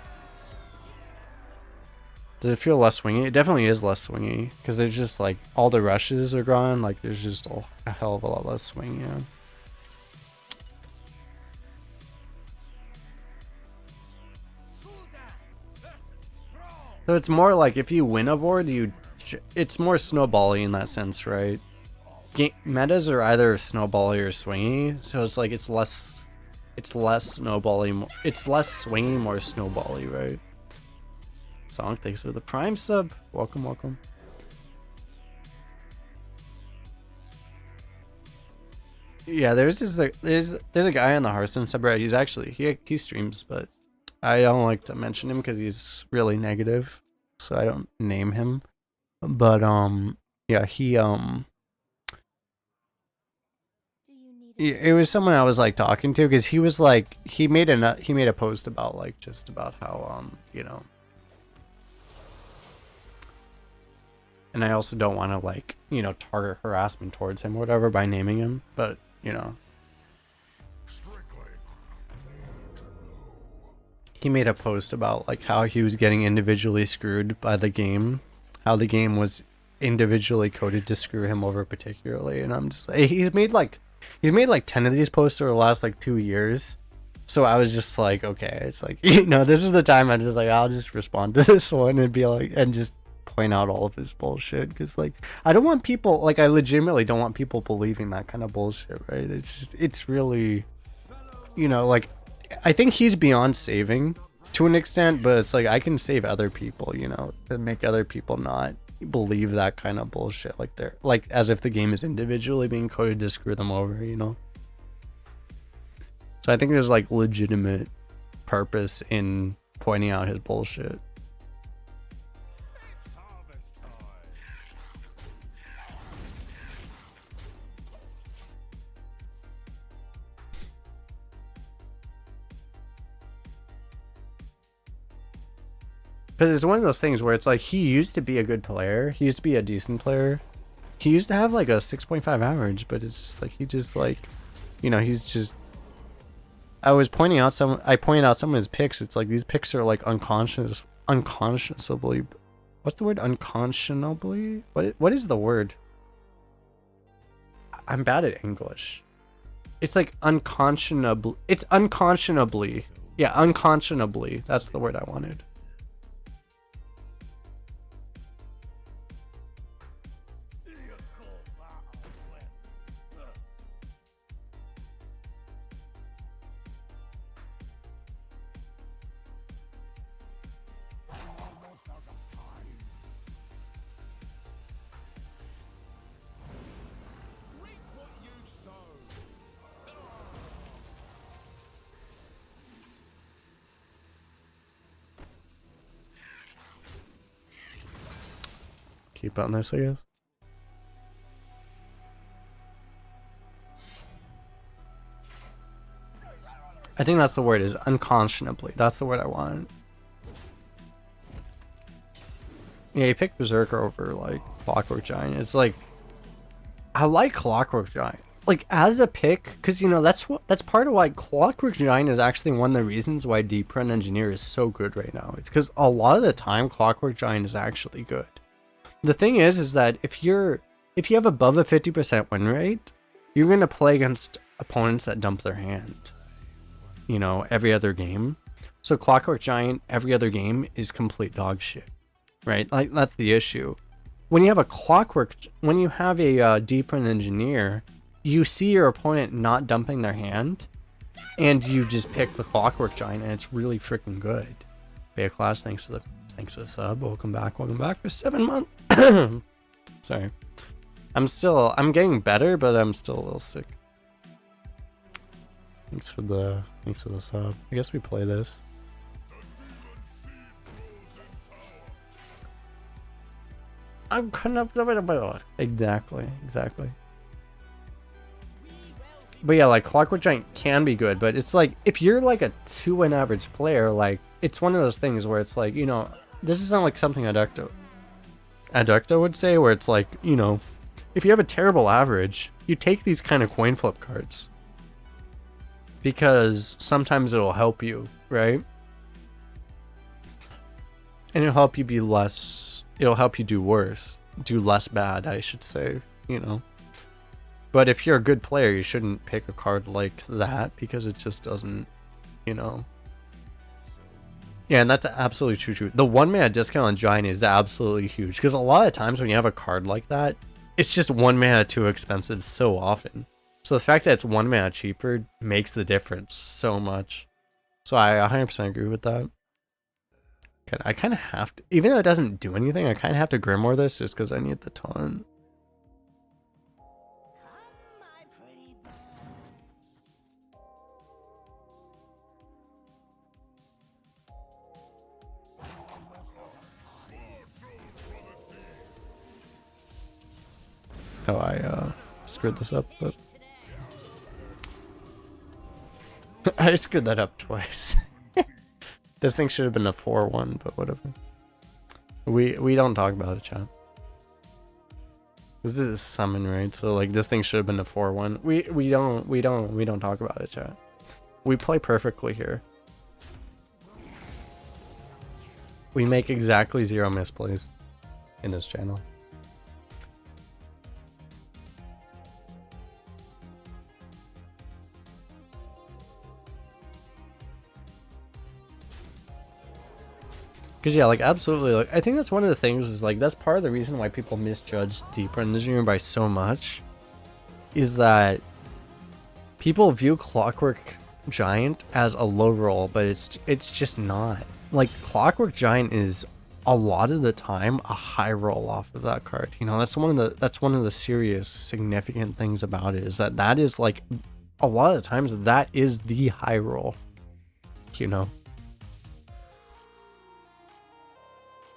Does it feel less swingy? It definitely is less swingy. Because there's just like, all the rushes are gone. Like, there's just a hell of a lot less swing, yeah. So it's more like, if you win a board, it's more snowbally in that sense, right? Metas are either snowbally or swingy. So it's like, it's less snowbally, it's less swingy, more snowbally, right? Song, thanks for the Prime sub. Welcome, welcome. Yeah, there's a guy on the Hearthstone subreddit. He's actually he streams, but I don't like to mention him because he's really negative, so I don't name him. But yeah, it was someone I was like talking to because he was like he made a post about like just about how you know. And I also don't want to like, you know, target harassment towards him or whatever by naming him, but you know. He made a post about like how he was getting individually screwed by the game, how the game was individually coded to screw him over particularly, and I'm just like, he's made like 10 of these posts over the last like 2 years. So I was just like, okay, it's like, you know, this is the time I just like, I'll just respond to this one and be like, and just point out all of his bullshit, because like I don't want people, like I legitimately don't want people believing that kind of bullshit, right? It's just, it's really, you know, like I think he's beyond saving to an extent, but it's like I can save other people, you know, to make other people not believe that kind of bullshit. Like they're like as if the game is individually being coded to screw them over, you know. So I think there's like legitimate purpose in pointing out his bullshit. It's harvest time. Because it's one of those things where it's like he used to be a good player. He used to be a decent player. He used to have like a 6.5 average, but it's just like he just like, you know, he's just. I pointed out some of his picks. It's like these picks are like unconscionably. What's the word? Unconscionably? What is the word? I'm bad at English. It's like unconscionably. It's unconscionably. Yeah, unconscionably. That's the word I wanted. Reap what you sow. Keep on this, I guess. I think that's the word, is unconscionably. That's the word I wanted. Yeah, you picked Berserker over like Clockwork Giant. It's like I like Clockwork Giant. Like as a pick, because you know that's part of why Clockwork Giant is actually one of the reasons why Deep Run Engineer is so good right now. It's because a lot of the time Clockwork Giant is actually good. The thing is that if you have above a 50% win rate, you're gonna play against opponents that dump their hand. You know, every other game. So Clockwork Giant every other game is complete dog shit, right? Like that's the issue. When you have a Deep Run Engineer, you see your opponent not dumping their hand, and you just pick the Clockwork Giant, and it's really freaking good. Beta Class, thanks for the sub. Welcome back for 7 months. Sorry, I'm getting better, but I'm still a little sick. Thanks for the sub. I guess we play this. I'm kind of exactly. But yeah, like Clockwork Giant can be good, but it's like if you're like a 2-win average player, like it's one of those things where it's like, you know, this is not like something Adducto would say, where it's like, you know, if you have a terrible average, you take these kind of coin flip cards. Because sometimes it'll help you, right? And it'll help you it'll help you do less bad, I should say, you know. But if you're a good player, you shouldn't pick a card like that because it just doesn't, you know. Yeah, and that's absolutely true. The 1-mana discount on Giant is absolutely huge because a lot of times when you have a card like that, it's just 1 mana too expensive so often. So the fact that it's 1 mana cheaper makes the difference so much. So I 100% agree with that. I kind of have to, even though it doesn't do anything, I kind of have to Grimoire this just because I need the taunt. Oh, I screwed this up, but I screwed that up twice. This thing should have been a 4-1, but whatever. We don't talk about it, chat. This is a summon, right? So like this thing should have been a 4-1. We don't talk about it, chat. We play perfectly here. We make exactly 0 misplays in this channel. Because yeah, like absolutely, like I think that's one of the things is like that's part of the reason why people misjudge Deep Run Engineering by so much, is that people view Clockwork Giant as a low roll, but it's just not. Like Clockwork Giant is a lot of the time a high roll off of that card. You know, that's one of the serious significant things about it, is that is like a lot of the times that is the high roll, you know.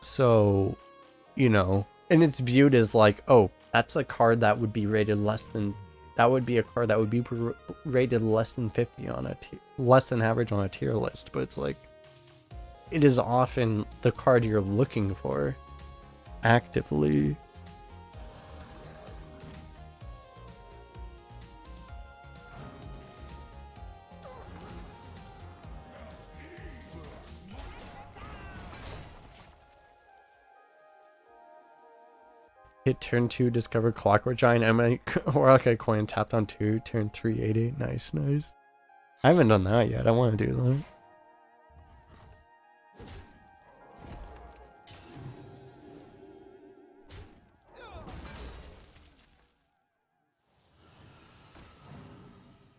So, you know, and it's viewed as like, oh, that's a card that would be rated less than, that would be a card that would be rated less than 50 on a less than average on a tier list. But it's like, it is often the card you're looking for actively. Hit turn 2, discover Clockwork Giant, Warlock coin, tapped on 2, turn 3, 88. Nice, nice. I haven't done that yet. I want to do that.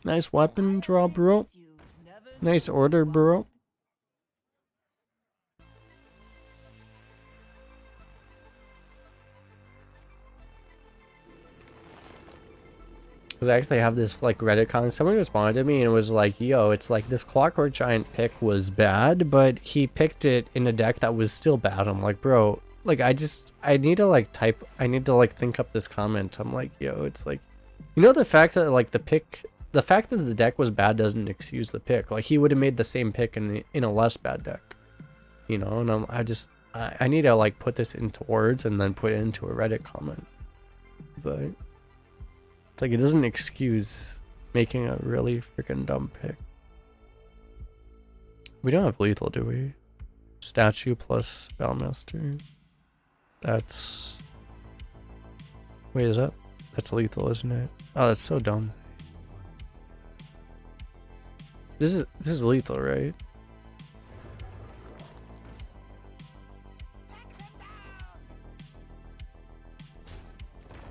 Nice weapon draw, bro. Nice order, bro. Because I actually have this like Reddit comment. Someone responded to me and was like, yo, it's like this Clockwork Giant pick was bad, but he picked it in a deck that was still bad. I'm like, bro, like I need to like think up this comment. I'm like, yo, it's like, you know, the fact that like the fact that the deck was bad doesn't excuse the pick. Like he would have made the same pick in a less bad deck, you know. And I need to like put this into words and then put it into a Reddit comment. But it's like, it doesn't excuse making a really freaking dumb pick. We don't have lethal, do we? Statue plus Spellmaster. That's, wait, that's lethal, isn't it? Oh, that's so dumb. This is lethal, right?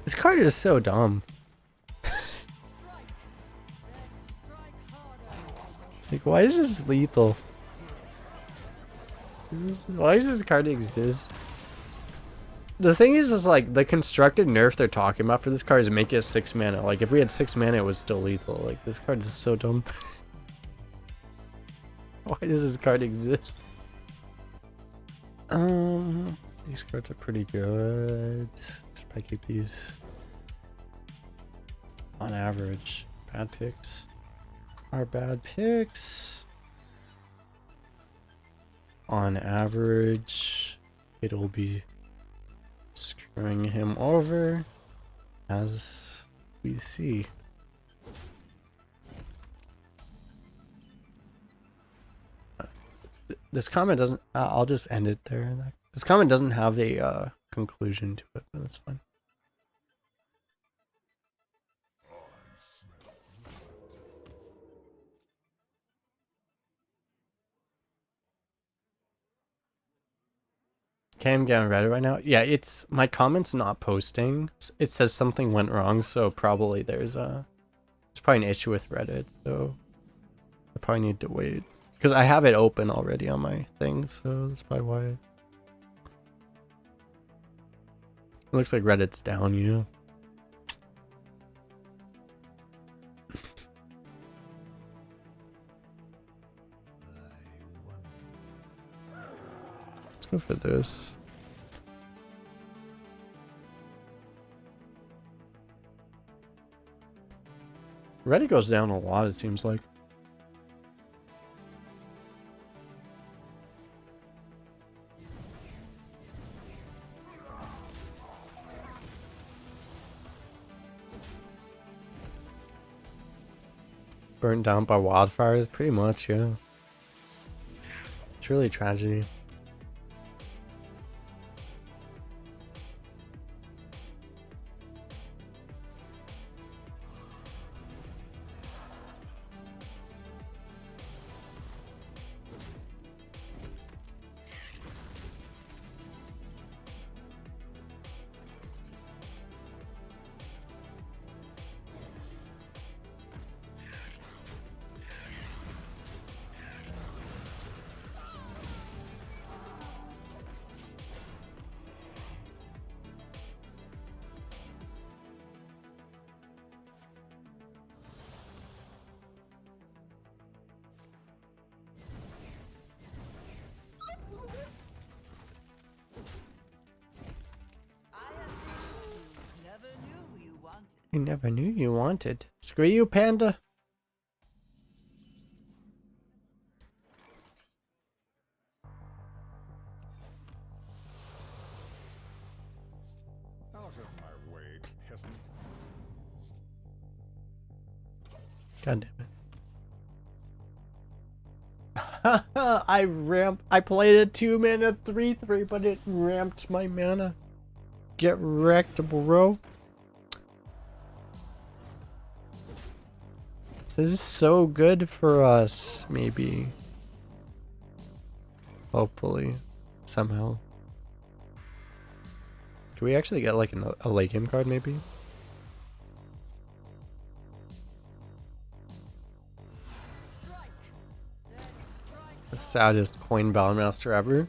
This card is so dumb. Like, why is this lethal? Why does this card exist? The thing is like, the constructed nerf they're talking about for this card is make it 6 mana. Like, if we had 6 mana, it was still lethal. Like, this card is so dumb. Why does this card exist? These cards are pretty good. Should probably keep these on average. Bad picks are bad picks. On average, it'll be screwing him over, as we see. This comment doesn't, I'll just end it there. This comment doesn't have a conclusion to it, but that's fine. Okay, I'm getting Reddit right now. Yeah, it's, my comment's not posting. It says something went wrong, so probably there's probably an issue with Reddit, so I probably need to wait. Because I have it open already on my thing, so that's probably why. It looks like Reddit's down, you know? Let's go for this. Reddit goes down a lot, it seems like. Burnt down by wildfires, pretty much, yeah. It's really a tragedy. You never knew you wanted. Screw you, panda. Out of my way, peasant. God damn it. I played a 2-mana 3/3, but it ramped my mana. Get wrecked, bro. This is so good for us, maybe. Hopefully. Somehow. Can we actually get like a late game card, maybe? The saddest coin Battlemaster ever.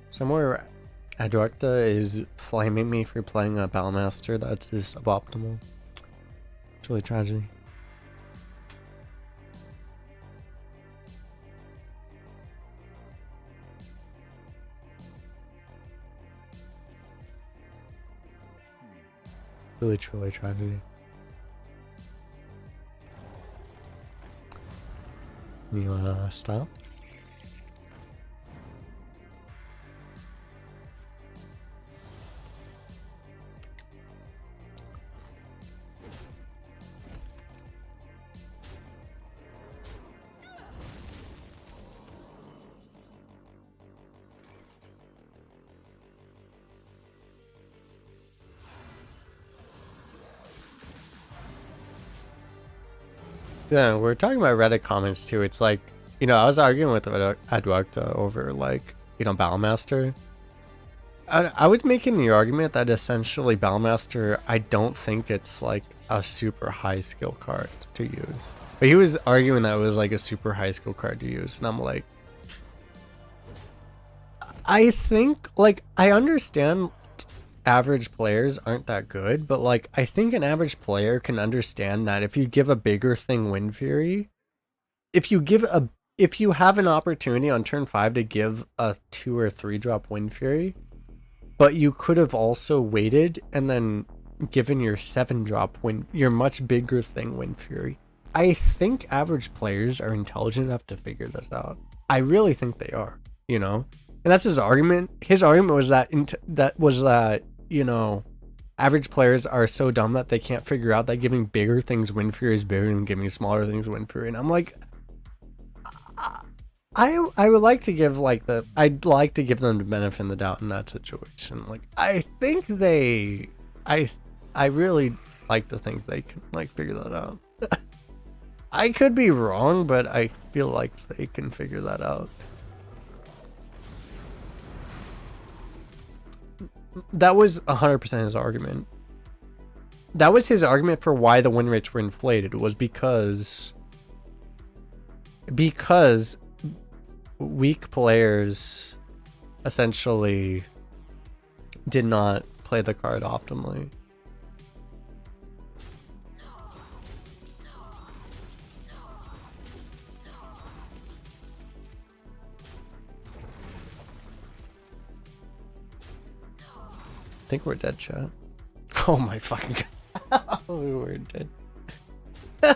Somewhere Adructa is flaming me for playing a Battlemaster that's suboptimal. It's really tragic. Really, truly tragedy. You stop? Yeah, we're talking about Reddit comments too. It's like, you know, I was arguing with Adructa over like, you know, Battlemaster. I was making the argument that essentially Battlemaster, I don't think it's like a super high skill card to use. But he was arguing that it was like a super high skill card to use. And I'm like, I think, like, I understand average players aren't that good, but like I think an average player can understand that if you give a bigger thing Wind Fury, if you have an opportunity on turn 5 to give a 2 or 3 drop Wind Fury, but you could have also waited and then given your 7 drop your much bigger thing Wind Fury. I think average players are intelligent enough to figure this out. I really think they are, you know? And that's his argument. His argument was that you know, average players are so dumb that they can't figure out that giving bigger things Wind Fury is bigger than giving smaller things Wind Fury. And I'm like, I would like to give I'd like to give them the benefit of the doubt in that situation. Like, I think I really like to think they can like figure that out. I could be wrong, but I feel like they can figure that out. That was 100% his argument. That was his argument for why the win rates were inflated, was because weak players essentially did not play the card optimally. I think we're dead, chat. Oh my fucking god. We're dead.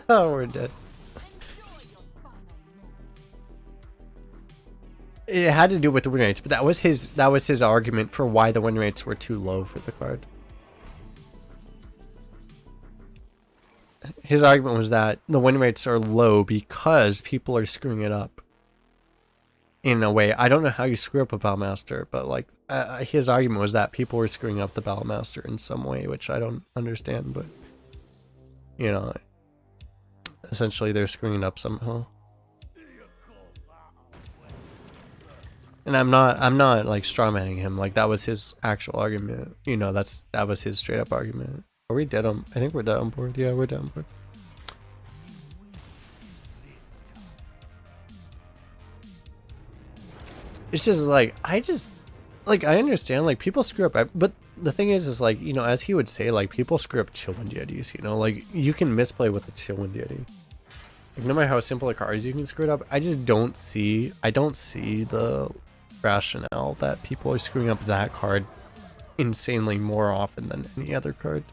We're dead. It had to do with the win rates, but that was his argument for why the win rates were too low for the card. His argument was that the win rates are low because people are screwing it up. In a way, I don't know how you screw up a Battlemaster, but like his argument was that people were screwing up the Battlemaster in some way, which I don't understand, but you know, essentially they're screwing it up somehow. And I'm not like strawmanning him. Like, that was his actual argument. You know, that was his straight up argument. Are we dead on? I think we're dead on board. Yeah, we're dead on board. It's just like, I understand, like, people screw up, but the thing is like, you know, as he would say, like, people screw up Chillwind Deities, you know, like, you can misplay with a Chillwind Deity. Like, no matter how simple a card is, you can screw it up. I don't see the rationale that people are screwing up that card insanely more often than any other card.